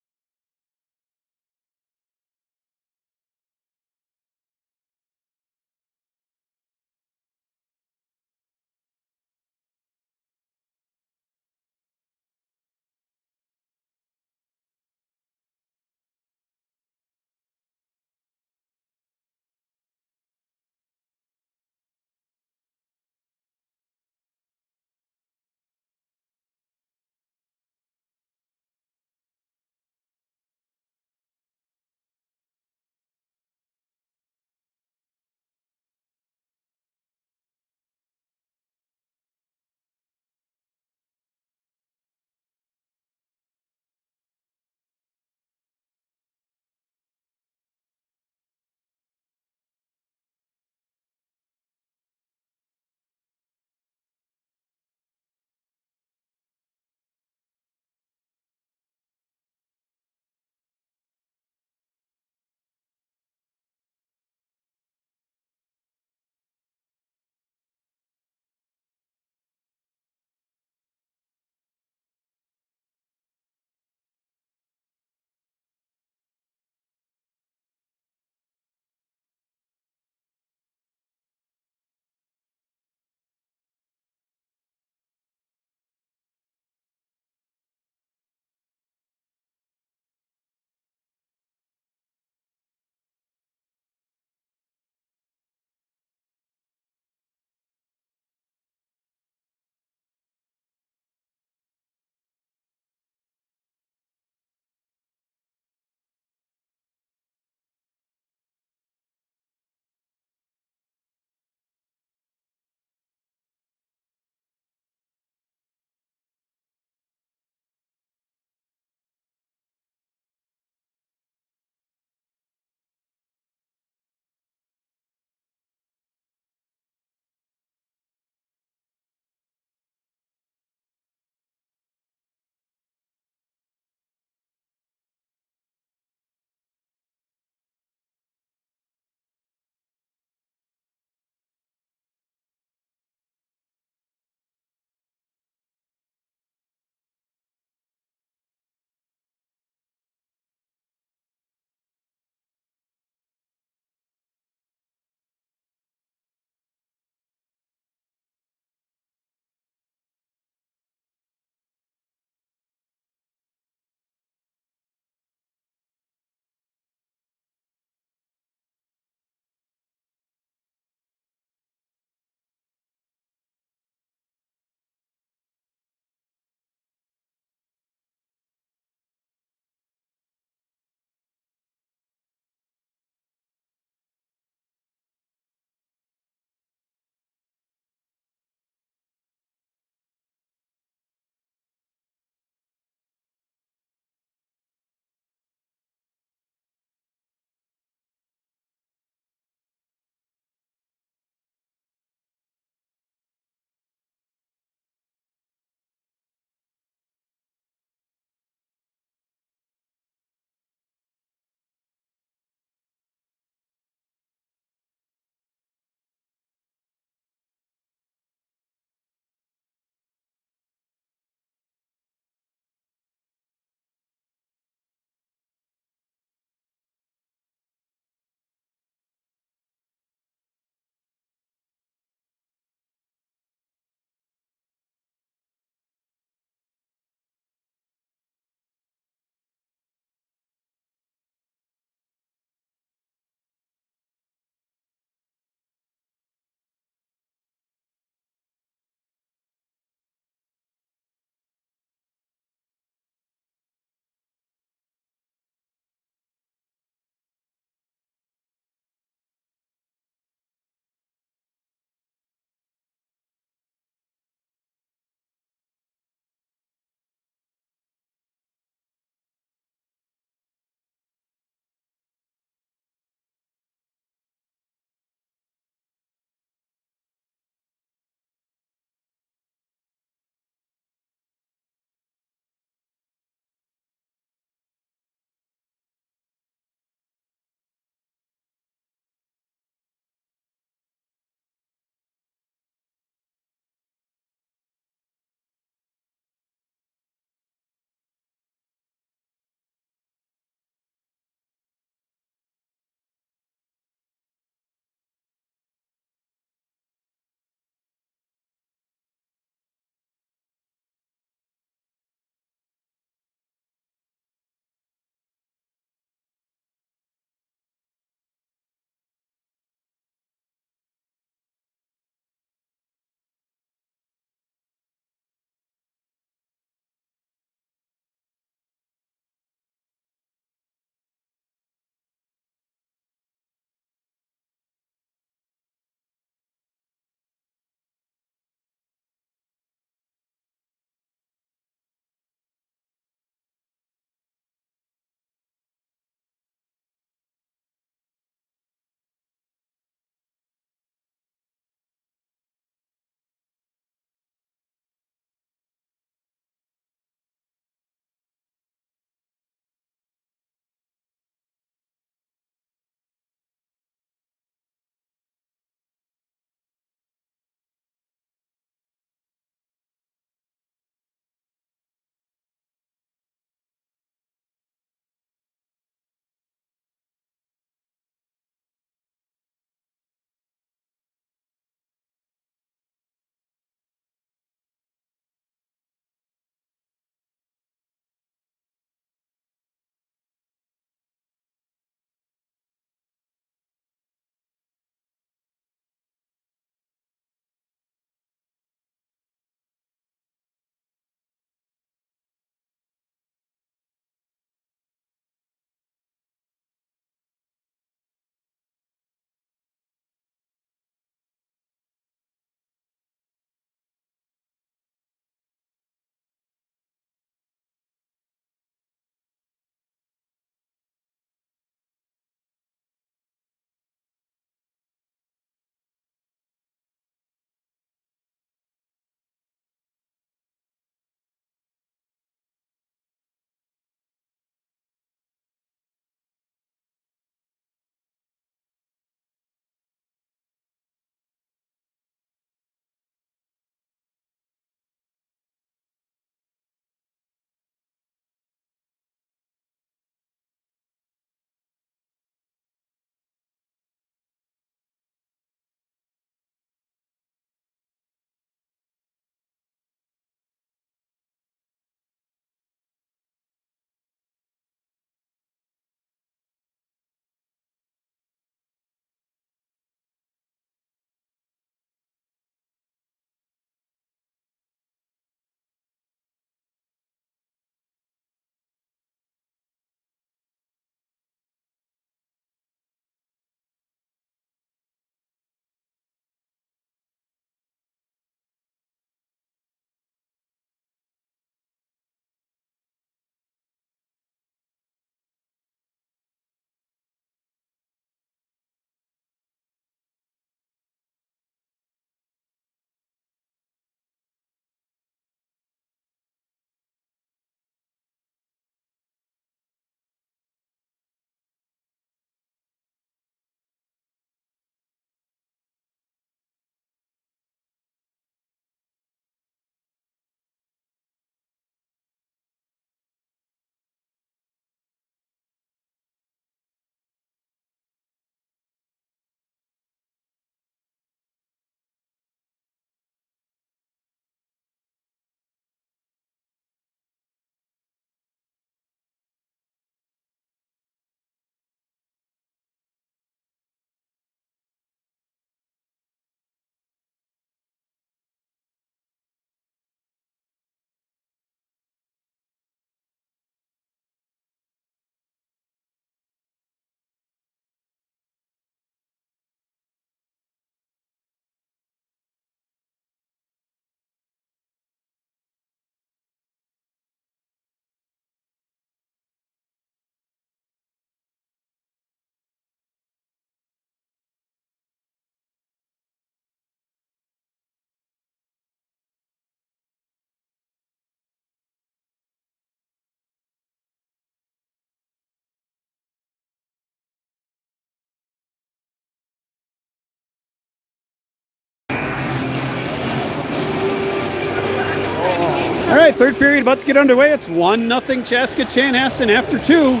right, third period about to get underway. It's 1-0 Chaska Chanhassen after 2.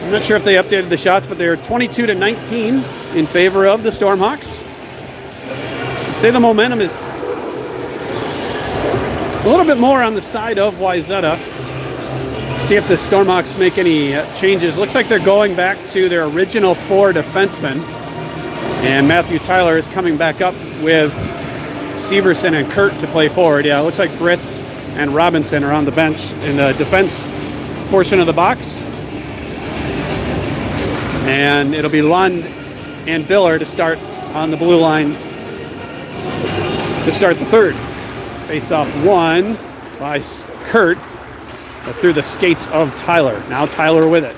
I'm not sure if they updated the shots, but they're 22-19 in favor of the Stormhawks. I'd say the momentum is a little bit more on the side of Wayzata. See if the Stormhawks make any changes. Looks like they're going back to their original 4 defensemen. And Matthew Tyler is coming back up with Severson and Kurt to play forward. Yeah, it looks like Britz and Robinson are on the bench in the defense portion of the box. And it'll be Lund and Biller to start on the blue line to start the third. Face-off won by Kurt, but through the skates of Tyler. Now Tyler with it.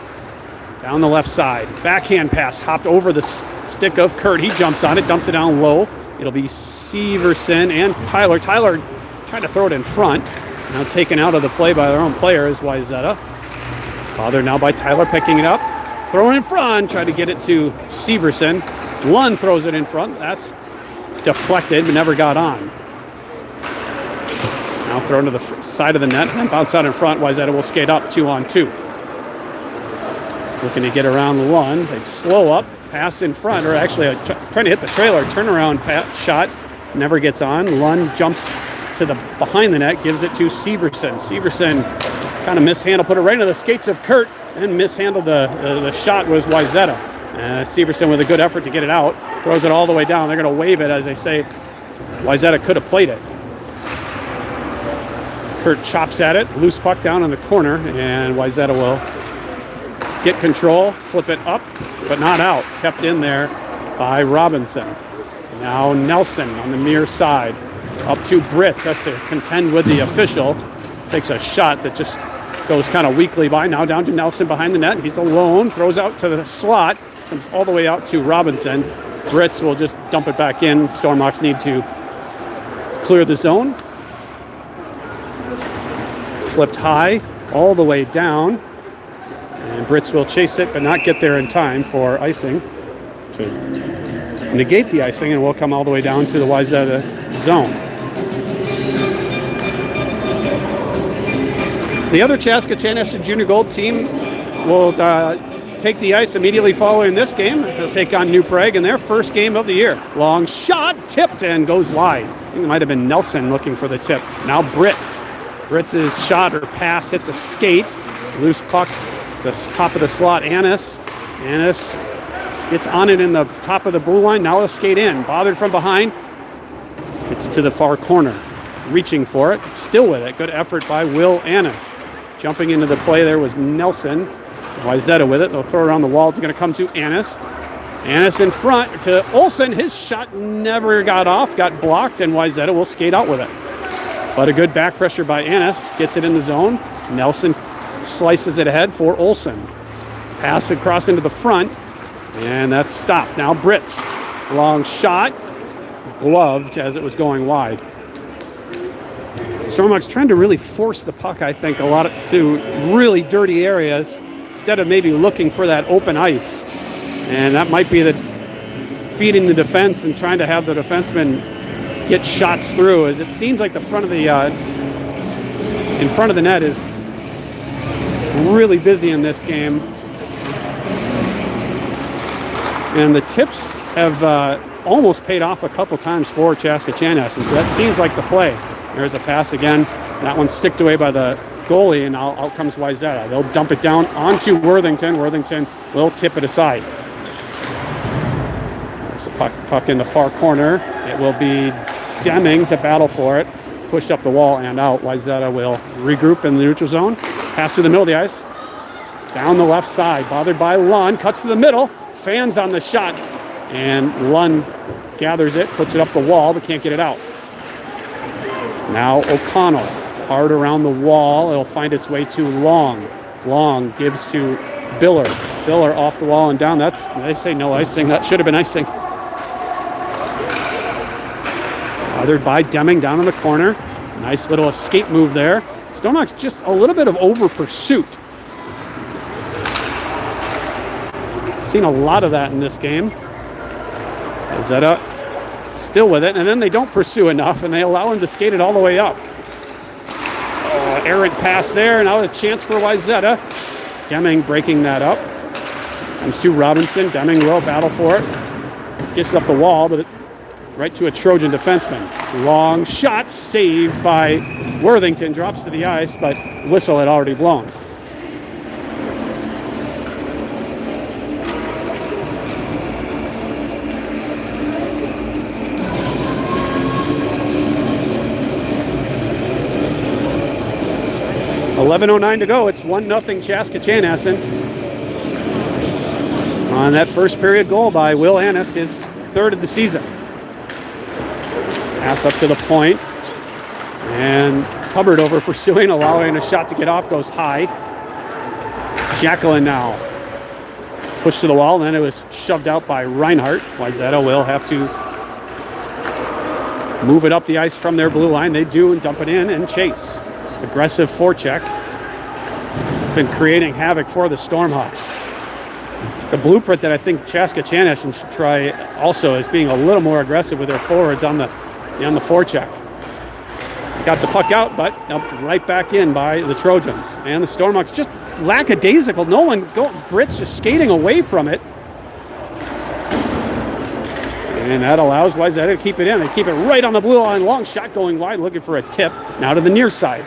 Down the left side. Backhand pass hopped over the stick of Kurt. He jumps on it, dumps it down low. It'll be Severson and Tyler. Tyler trying to throw it in front. Now taken out of the play by their own player is Wayzata. Bothered now by Tyler picking it up. Throwing in front, tried to get it to Severson. Lund throws it in front. That's deflected, but never got on. Now thrown to the side of the net and bounce out in front. Wayzata will skate up 2-on-2. Looking to get around Lund. They slow up, pass in front, or actually trying to hit the trailer. Turnaround shot, never gets on. Lund jumps to the behind the net, gives it to Severson. Severson kind of mishandled, put it right into the skates of Kurt, and mishandled the shot was Wayzata. Severson with a good effort to get it out, throws it all the way down. They're going to wave it as they say Wayzata could have played it. Kurt chops at it, loose puck down in the corner, and Wayzata will get control, flip it up, but not out. Kept in there by Robinson. Now Nelson on the near side. Up to Britz, has to contend with the official. Takes a shot that just goes kind of weakly by. Now down to Nelson behind the net. He's alone, throws out to the slot, comes all the way out to Robinson. Britz will just dump it back in. Stormhawks need to clear the zone. Flipped high, all the way down. And Britz will chase it, but not get there in time for icing to negate the icing, and will come all the way down to the Wayzata zone. The other Chaska Chanhassen Junior Gold team will take the ice immediately following this game. They'll take on New Prague in their first game of the year. Long shot, tipped, and goes wide. I think it might have been Nelson looking for the tip. Now Britz. Britz's shot or pass hits a skate. Loose puck, the top of the slot, Annis. Annis gets on it in the top of the blue line. Now he'll skate in. Bothered from behind. Gets it to the far corner. Reaching for it. Still with it. Good effort by Will Annis. Jumping into the play there was Nelson. Wayzata with it. They'll throw it around the wall. It's going to come to Annis. Annis in front to Olsen. His shot never got off. Got blocked, and Wayzata will skate out with it. But a good back pressure by Annis. Gets it in the zone. Nelson slices it ahead for Olsen. Pass across into the front. And that's stopped. Now Britz. Long shot. Gloved as it was going wide. Stormhawks trying to really force the puck, I think, a lot to really dirty areas instead of maybe looking for that open ice. And that might be the feeding the defense and trying to have the defenseman get shots through, as it seems like the front of the in front of the net is really busy in this game. And the tips have almost paid off a couple times for Chaska Chanhassen, so that seems like the play. There's a pass again. That one's sticked away by the goalie, and out comes Wayzata. They'll dump it down onto Worthington. Worthington will tip it aside. There's a puck in the far corner. It will be Deming to battle for it. Pushed up the wall and out. Wayzata will regroup in the neutral zone. Pass through the middle of the ice. Down the left side. Bothered by Lund. Cuts to the middle. Fans on the shot. And Lund gathers it. Puts it up the wall, but can't get it out. Now O'Connell, hard around the wall. It'll find its way to Long. Long gives to Biller. Biller off the wall and down. They say no icing. That should have been icing. Bothered by Deming down in the corner. Nice little escape move there. Stormhawks just a little bit of over pursuit. Seen a lot of that in this game. Wayzata still with it, and then they don't pursue enough, and they allow him to skate it all the way up. errant pass there. Now a chance for Wayzata. Deming breaking that up. Comes to Robinson. Deming will battle for it. Gets up the wall, but right to a Trojan defenseman. Long shot saved by Worthington. Drops to the ice, but whistle had already blown. .11:09 to go. It's 1-0 Chaska-Chanhassen. On that first period goal by Will Annis, his third of the season. Pass up to the point. And Hubbard over pursuing, allowing a shot to get off, goes high. Jacqueline now. Pushed to the wall, and then it was shoved out by Reinhardt. Wayzata will have to move it up the ice from their blue line. They do, and dump it in and chase. Aggressive forecheck. It's been creating havoc for the Stormhawks. It's a blueprint that I think Chaska-Chanhassen should try also, as being a little more aggressive with their forwards on the forecheck. Got the puck out, but right back in by the Trojans. And the Stormhawks just lackadaisical. Britt's just skating away from it. And that allows Wayzata to keep it in. They keep it right on the blue line. Long shot going wide, looking for a tip. Now to the near side.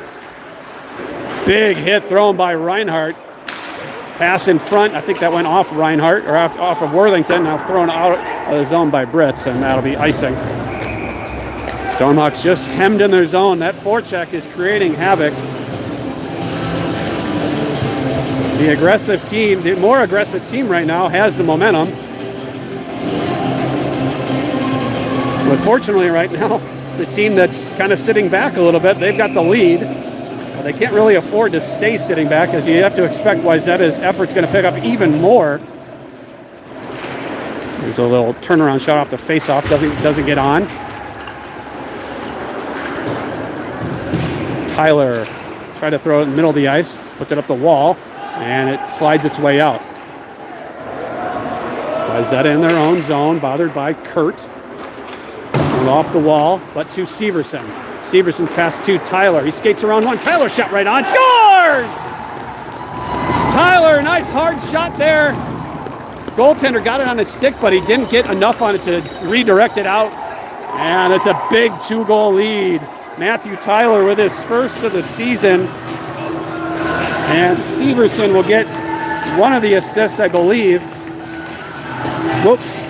Big hit thrown by Reinhardt. Pass in front. I think that went off Reinhardt, or off of Worthington. Now thrown out of the zone by Britz, and that'll be icing. Stormhawks just hemmed in their zone. That forecheck is creating havoc. The aggressive team, the more aggressive team right now, has the momentum. But fortunately right now, the team that's kind of sitting back a little bit, they've got the lead. But they can't really afford to stay sitting back, as you have to expect Wayzata's effort's going to pick up even more. There's a little turnaround shot off the face-off, doesn't get on. Tyler tried to throw it in the middle of the ice, put it up the wall, and it slides its way out. Wayzata in their own zone, bothered by Kurt. Off the wall, but to Severson. Severson's pass to Tyler. He skates around one. Tyler shot right on. Scores! Tyler, nice hard shot there. Goaltender got it on his stick, but he didn't get enough on it to redirect it out. And it's a big 2-goal lead. Matthew Tyler with his first of the season. And Severson will get one of the assists, I believe. Whoops.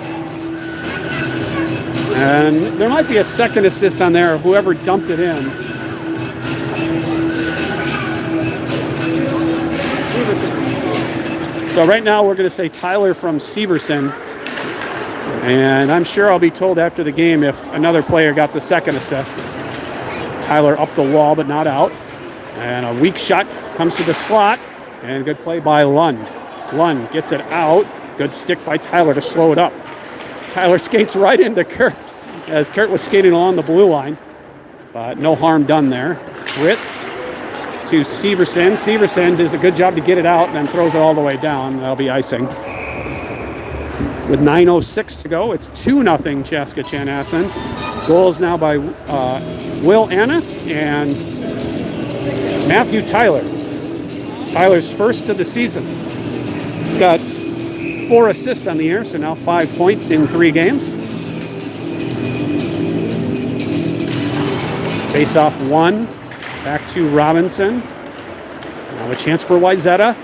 And there might be a second assist on there, whoever dumped it in. So right now we're going to say Tyler from Severson. And I'm sure I'll be told after the game if another player got the second assist. Tyler up the wall, but not out. And a weak shot comes to the slot. And good play by Lund. Lund gets it out. Good stick by Tyler to slow it up. Tyler skates right into Kurt as Kurt was skating along the blue line, but no harm done there. Britz to Severson. Severson does a good job to get it out, then throws it all the way down. That'll be icing. With 9:06 to go, it's 2-0 Chaska-Chanhassen. Goals now by Will Annis and Matthew Tyler. Tyler's first of the season. He's got 4 assists on the year, so now 5 points in 3 games. Face-off 1, back to Robinson. Now a chance for Wayzata.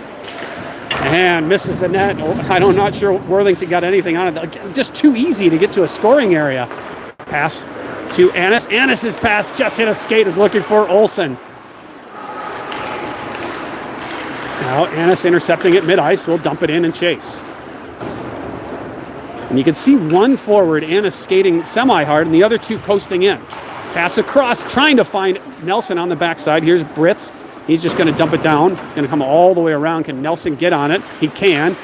And misses the net. I'm not sure Worthington got anything on it. Just too easy to get to a scoring area. Pass to Annis. Annis's pass just hit a skate, is looking for Olsen. Now Annis intercepting it mid-ice, will dump it in and chase. And you can see one forward, Annis skating semi-hard, and the other 2 coasting in. Pass across, trying to find Nelson on the backside. Here's Britz. He's just going to dump it down. It's going to come all the way around. Can Nelson get on it? He can.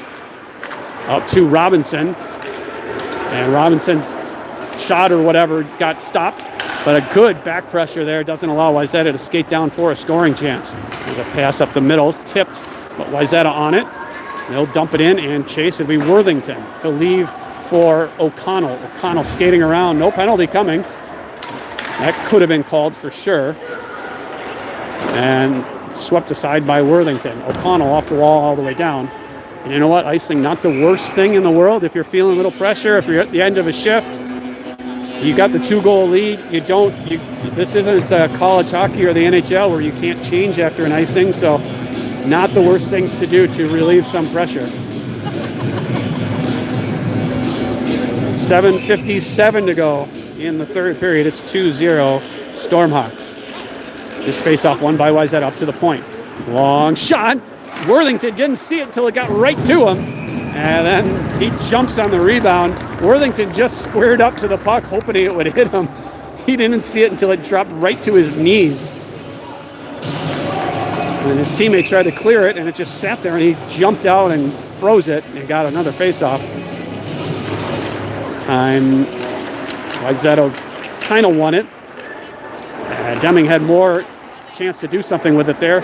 Up to Robinson. And Robinson's shot or whatever got stopped. But a good back pressure there doesn't allow Wayzata to skate down for a scoring chance. There's a pass up the middle, tipped, but Wayzata on it. They'll dump it in and chase. It'll be Worthington. He'll leave for O'Connell. O'Connell skating around. No penalty coming. That could have been called for sure. And swept aside by Worthington. O'Connell off the wall all the way down. And you know what? Icing, not the worst thing in the world. If you're feeling a little pressure, if you're at the end of a shift, you got the 2-goal lead. This isn't college hockey or the NHL where you can't change after an icing. So not the worst thing to do to relieve some pressure. 7:57 to go in the third period. It's 2-0 Stormhawks. This face-off won by Wayzata up to the point. Long shot. Worthington didn't see it until it got right to him. And then he jumps on the rebound. Worthington just squared up to the puck, hoping it would hit him. He didn't see it until it dropped right to his knees. And his teammate tried to clear it, and it just sat there, and he jumped out and froze it and got another face-off. This time, Wayzata kind of won it. Deming had more chance to do something with it there.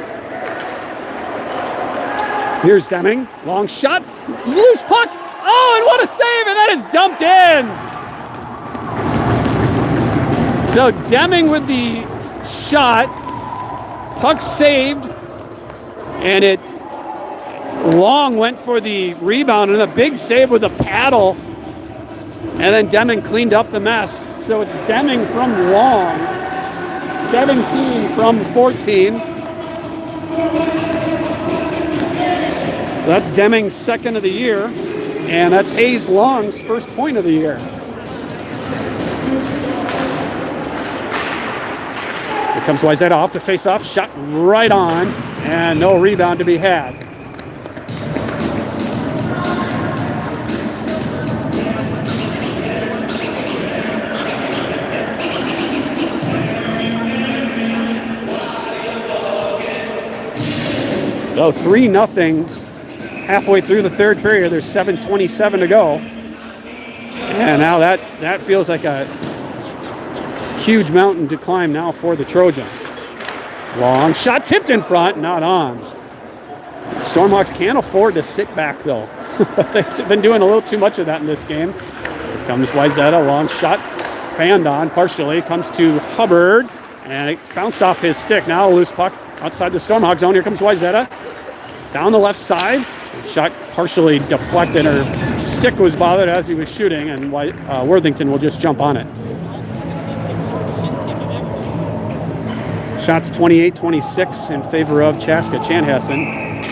Here's Deming. Long shot. Loose puck. Oh, and what a save. And then it's dumped in. So Deming with the shot. Puck saved. And it Long went for the rebound and a big save with a paddle. And then Deming cleaned up the mess. So it's Deming from Long. 17 from 14. So that's Deming's second of the year, and that's Hayes Long's first point of the year. Here comes Wayzata off the face-off, shot right on, and no rebound to be had. So 3-0. Halfway through the third period, there's 7:27 to go. And now that feels like a huge mountain to climb now for the Trojans. Long shot tipped in front, not on. Stormhawks can't afford to sit back though. They've been doing a little too much of that in this game. Here comes Wayzata, long shot, fanned on partially, comes to Hubbard, and it bounced off his stick. Now a loose puck outside the Stormhawk zone. Here comes Wayzata. Down the left side. Shot partially deflected, or stick was bothered as he was shooting, and Worthington will just jump on it. Shots 28-26 in favor of Chaska Chanhassen.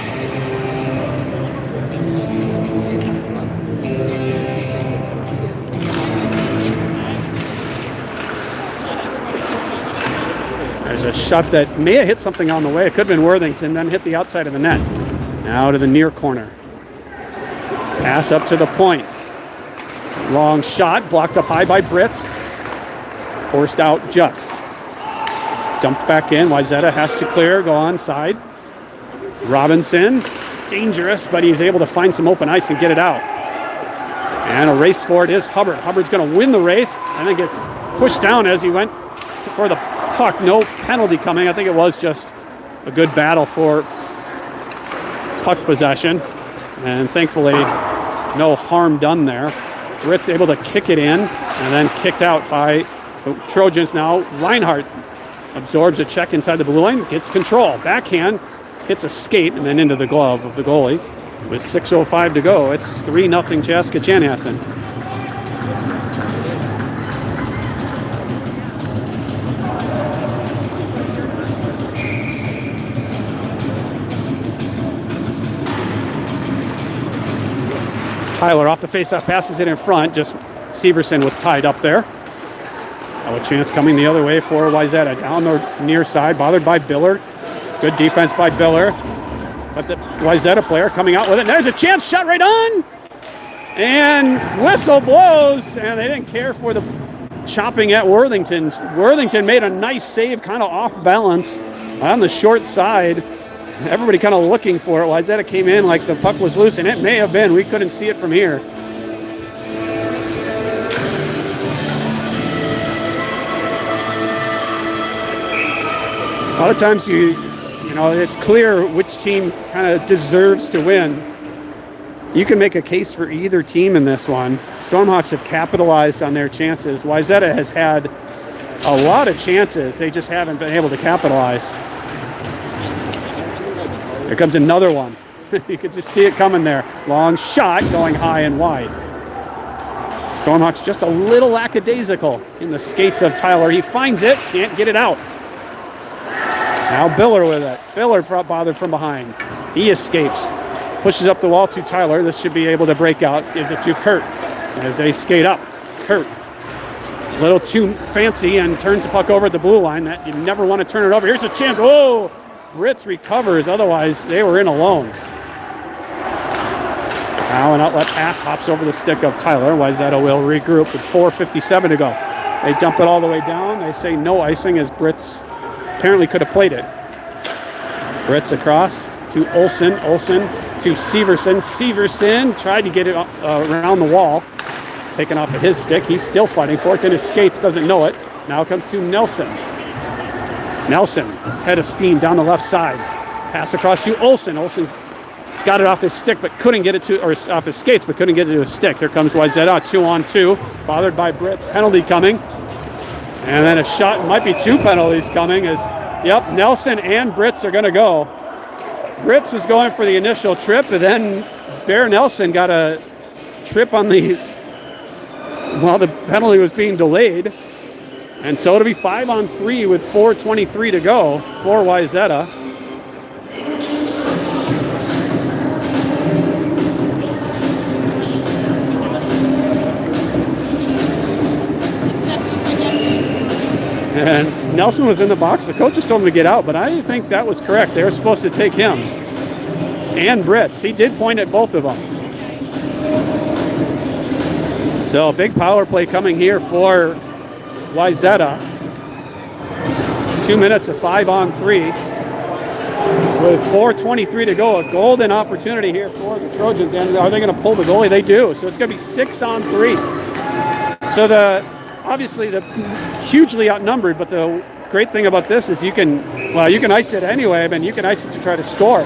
There's a shot that may have hit something on the way. It could have been Worthington, then hit the outside of the net. Now to the near corner. Pass up to the point. Long shot, blocked up high by Britz. Forced out just. Dumped back in. Wayzata has to clear, go onside. Robinson, dangerous, but he's able to find some open ice and get it out. And a race for it is Hubbard. Hubbard's going to win the race and then gets pushed down as he went for the puck. No penalty coming. I think it was just a good battle for puck possession, and thankfully no harm done there. Britz able to kick it in and then kicked out by the Trojans. Now Reinhardt absorbs a check inside the blue line, gets control, backhand, hits a skate and then into the glove of the goalie. With 6:05 to go, it's 3-0 Chaska Chanhassen. Tyler off the faceoff, passes it in front. Just Severson was tied up there. Now a chance coming the other way for Wayzata. Down the near side, bothered by Biller. Good defense by Biller. But the Wayzata player coming out with it. And there's a chance, shot right on. And whistle blows. And they didn't care for the chopping at Worthington. Worthington made a nice save, kind of off balance on the short side. Everybody kind of looking for it. Wayzata came in like the puck was loose, and it may have been. We couldn't see it from here. A lot of times you know, it's clear which team kind of deserves to win. You can make a case for either team in this one. Stormhawks have capitalized on their chances. Wayzata has had a lot of chances. They just haven't been able to capitalize. Here comes another one. You could just see it coming there. Long shot going high and wide. Stormhawks just a little lackadaisical in the skates of Tyler. He finds it, can't get it out. Now Biller with it. Biller bothered from behind. He escapes. Pushes up the wall to Tyler. This should be able to break out. Gives it to Kurt as they skate up. Kurt, a little too fancy and turns the puck over at the blue line. That you never want to turn it over. Here's a chance. Oh, Brits recovers. Otherwise, they were in alone. Now an outlet pass hops over the stick of Tyler. Wayzata will regroup with 4:57 to go. They dump it all the way down. They say no icing as Brits apparently could have played it. Brits across to Olsen. Olsen to Severson. Severson tried to get it around the wall. Taken off of his stick. He's still fighting for it. In his skates, doesn't know it. Now it comes to Nelson. Nelson, head of steam down the left side. Pass across to Olsen. Olsen got it off his stick, but couldn't get it to, or off his skates, but couldn't get it to his stick. Here comes Wayzata, 2-on-2. Bothered by Brits. Penalty coming. And then a shot, might be 2 penalties coming as, yep, Nelson and Brits are going to go. Brits was going for the initial trip, and then Bear Nelson got a trip on while the penalty was being delayed. And so it'll be 5-on-3 with 4:23 to go for Wayzata. And Nelson was in the box. The coach just told him to get out, but I didn't think that was correct. They were supposed to take him and Brits. He did point at both of them. So big power play coming here for Wayzata. 2 minutes of 5-on-3 with 4:23 to go. A golden opportunity here for the Trojans. And are they going to pull the goalie? They do. So it's going to be 6-on-3. So obviously the hugely outnumbered, but the great thing about this is you can ice it anyway, but you can ice it to try to score.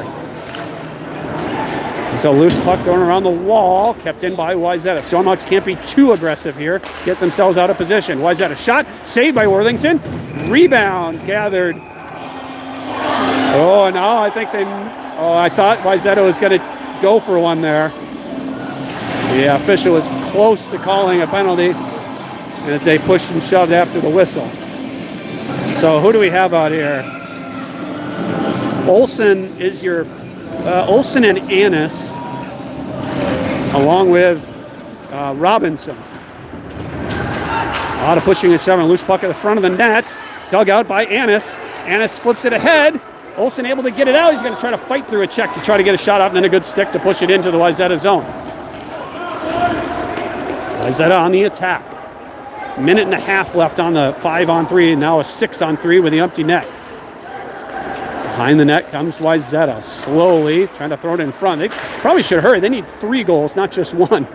So loose puck thrown around the wall, kept in by Wayzata. Stormhawks can't be too aggressive here, get themselves out of position. Wayzata shot, saved by Worthington. Rebound gathered. Oh, now I think I thought Wayzata was going to go for one there. The official was close to calling a penalty as they pushed and shoved after the whistle. So who do we have out here? Olsen is your Olsen and Annis, along with Robinson. A lot of pushing and shoving. Loose puck at the front of the net, dug out by Annis. Annis flips it ahead. Olsen able to get it out. He's going to try to fight through a check to try to get a shot off, and then a good stick to push it into the Wayzata zone. Wayzata on the attack. Minute and a half left on the 5-on-3, and now a 6-on-3 with the empty net. Behind the net comes Wayzata, slowly trying to throw it in front. They probably should hurry. They need 3 goals, not just 1.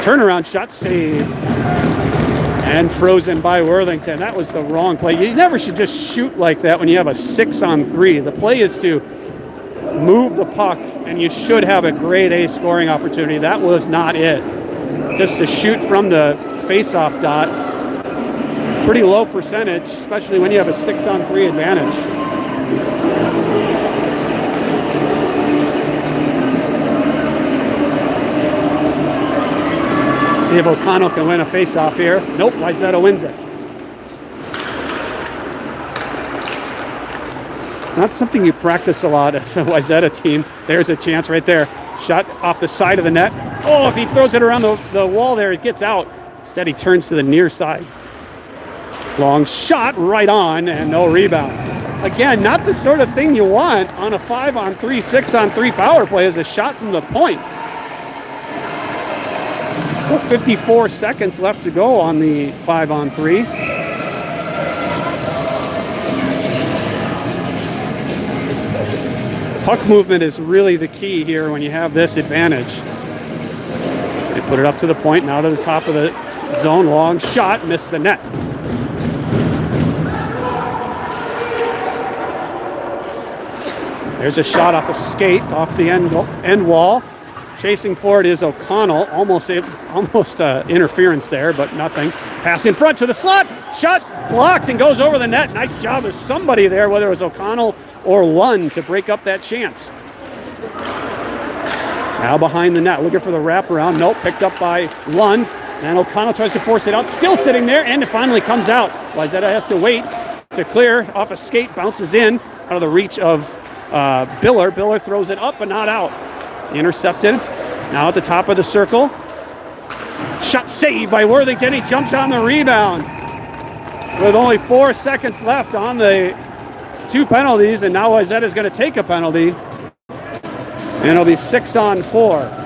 Turnaround shot, save. And frozen by Worthington. That was the wrong play. You never should just shoot like that when you have a 6-on-3. The play is to move the puck, and you should have a grade A scoring opportunity. That was not it. Just to shoot from the face-off dot. Pretty low percentage, especially when you have a 6-on-3 advantage. See if O'Connell can win a face-off here. Nope, Wayzata wins it. It's not something you practice a lot as a Wayzata team. There's a chance right there. Shot off the side of the net. Oh, if he throws it around the wall there, it gets out. Instead, he turns to the near side. Long shot right on, and no rebound. Again, not the sort of thing you want on a 5-on-3, 6-on-3 power play as a shot from the point. 54 seconds left to go on the 5-on-3. Puck movement is really the key here when you have this advantage. They put it up to the point, now to the top of the zone. Long shot, missed the net. There's a shot off a skate, off the end wall. Chasing for it is O'Connell. Almost interference there, but nothing. Pass in front to the slot. Shot blocked and goes over the net. Nice job of somebody there, whether it was O'Connell or Lund, to break up that chance. Now behind the net, looking for the wraparound. Nope, picked up by Lund. And O'Connell tries to force it out. Still sitting there, and it finally comes out. Wayzata has to wait to clear. Off a skate, bounces in out of the reach of Biller. Biller throws it up, but not out. Intercepted. Now at the top of the circle. Shot saved by Worthington. He jumps on the rebound with only 4 seconds left on the 2 penalties, and now Wayzata is going to take a penalty, and it'll be 6-on-4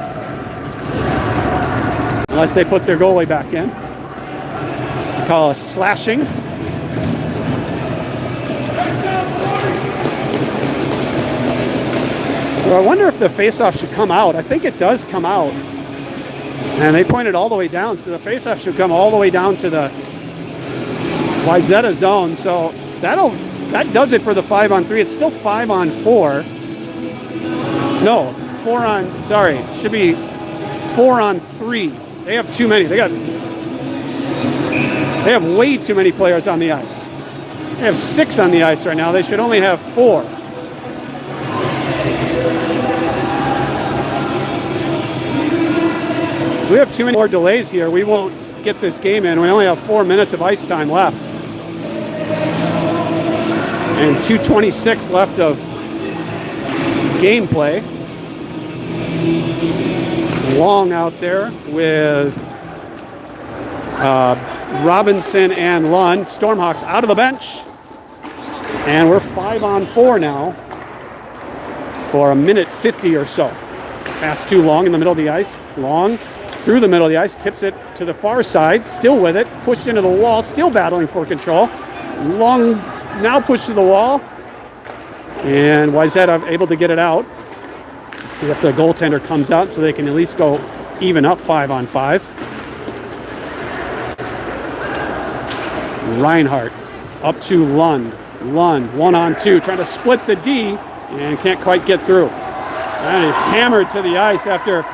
unless they put their goalie back in. They call a slashing. Well, I wonder if the faceoff should come out. I think it does come out. And they pointed all the way down, so the faceoff should come all the way down to the Wayzata zone. So that does it for the 5-on-3. It's still 5-on-4. No, should be 4-on-3. They have too many. They have way too many players on the ice. They have 6 on the ice right now. They should only have 4. We have too many more delays here. We won't get this game in. We only have 4 minutes of ice time left. And 2:26 left of gameplay. Long out there with Robinson and Lund. Stormhawks out of the bench. And we're 5-on-4 now for 1:50 or so. Pass too Long in the middle of the ice. Long through the middle of the ice, tips it to the far side, still with it, pushed into the wall, still battling for control. Long now pushed to the wall, and Wayzata able to get it out. Let's see if the goaltender comes out so they can at least go even up 5-on-5. Reinhardt up to Lund. Lund 1-on-2, trying to split the D, and can't quite get through. And he's hammered to the ice after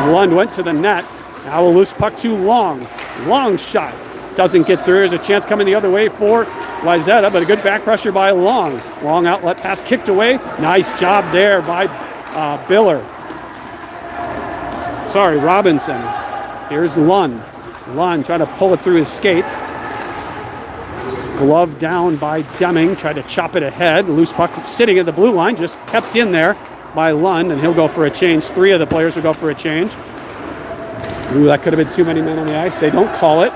Lund went to the net. Now a loose puck to Long. Long shot. Doesn't get through. There's a chance coming the other way for Wayzata, but a good back pressure by Long. Long outlet pass kicked away. Nice job there by Biller. Sorry, Robinson. Here's Lund. Lund trying to pull it through his skates. Glove down by Deming. Tried to chop it ahead. Loose puck sitting at the blue line. Just kept in there by Lund, and he'll go for a change. 3 of the players will go for a change. Ooh, that could have been too many men on the ice. They don't call it.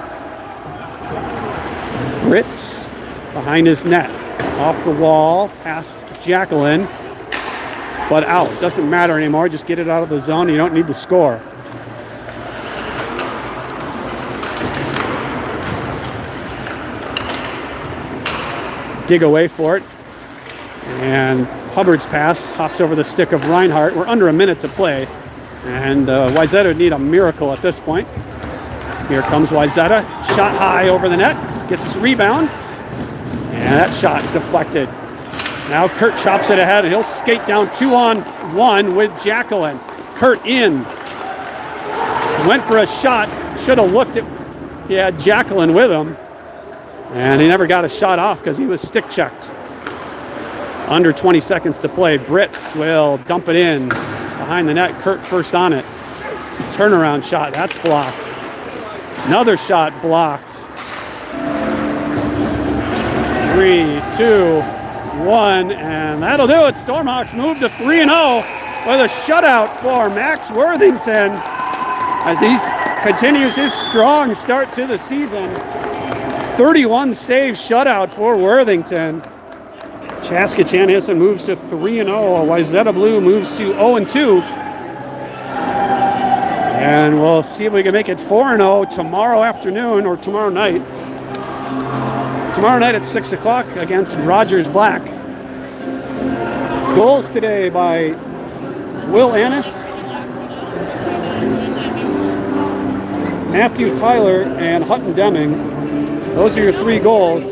Brits behind his net. Off the wall, past Jacqueline, but out. Doesn't matter anymore. Just get it out of the zone. You don't need to score. Dig away for it. And Hubbard's pass hops over the stick of Reinhardt. We're under a minute to play. And Wayzata would need a miracle at this point. Here comes Wayzata. Shot high over the net. Gets his rebound. And that shot deflected. Now Kurt chops it ahead, and he'll skate down 2-on-1 with Jacqueline. Kurt in. Went for a shot. Should have looked at. He had Jacqueline with him. And he never got a shot off because he was stick checked. Under 20 seconds to play. Brits will dump it in behind the net. Kurt first on it. Turnaround shot. That's blocked. Another shot blocked. 3, 2, 1, and that'll do it. Stormhawks move to 3-0 with a shutout for Max Worthington as he continues his strong start to the season. 31 save shutout for Worthington. Chaska Chanhassen moves to 3-0. Wayzata Blue moves to 0-2. And we'll see if we can make it 4-0 tomorrow afternoon or tomorrow night. Tomorrow night at 6 o'clock against Rogers Black. Goals today by Will Annis, Matthew Tyler, and Hutton Deming. Those are your 3 goals.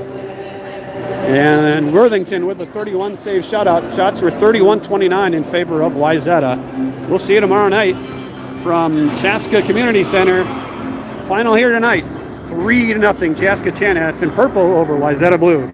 And Worthington with the 31 save shutout. Shots were 31-29 in favor of Wayzata. We'll see you tomorrow night from Chaska Community Center. Final here tonight, 3-0 Chaska Chanhassen in purple over Wayzata blue.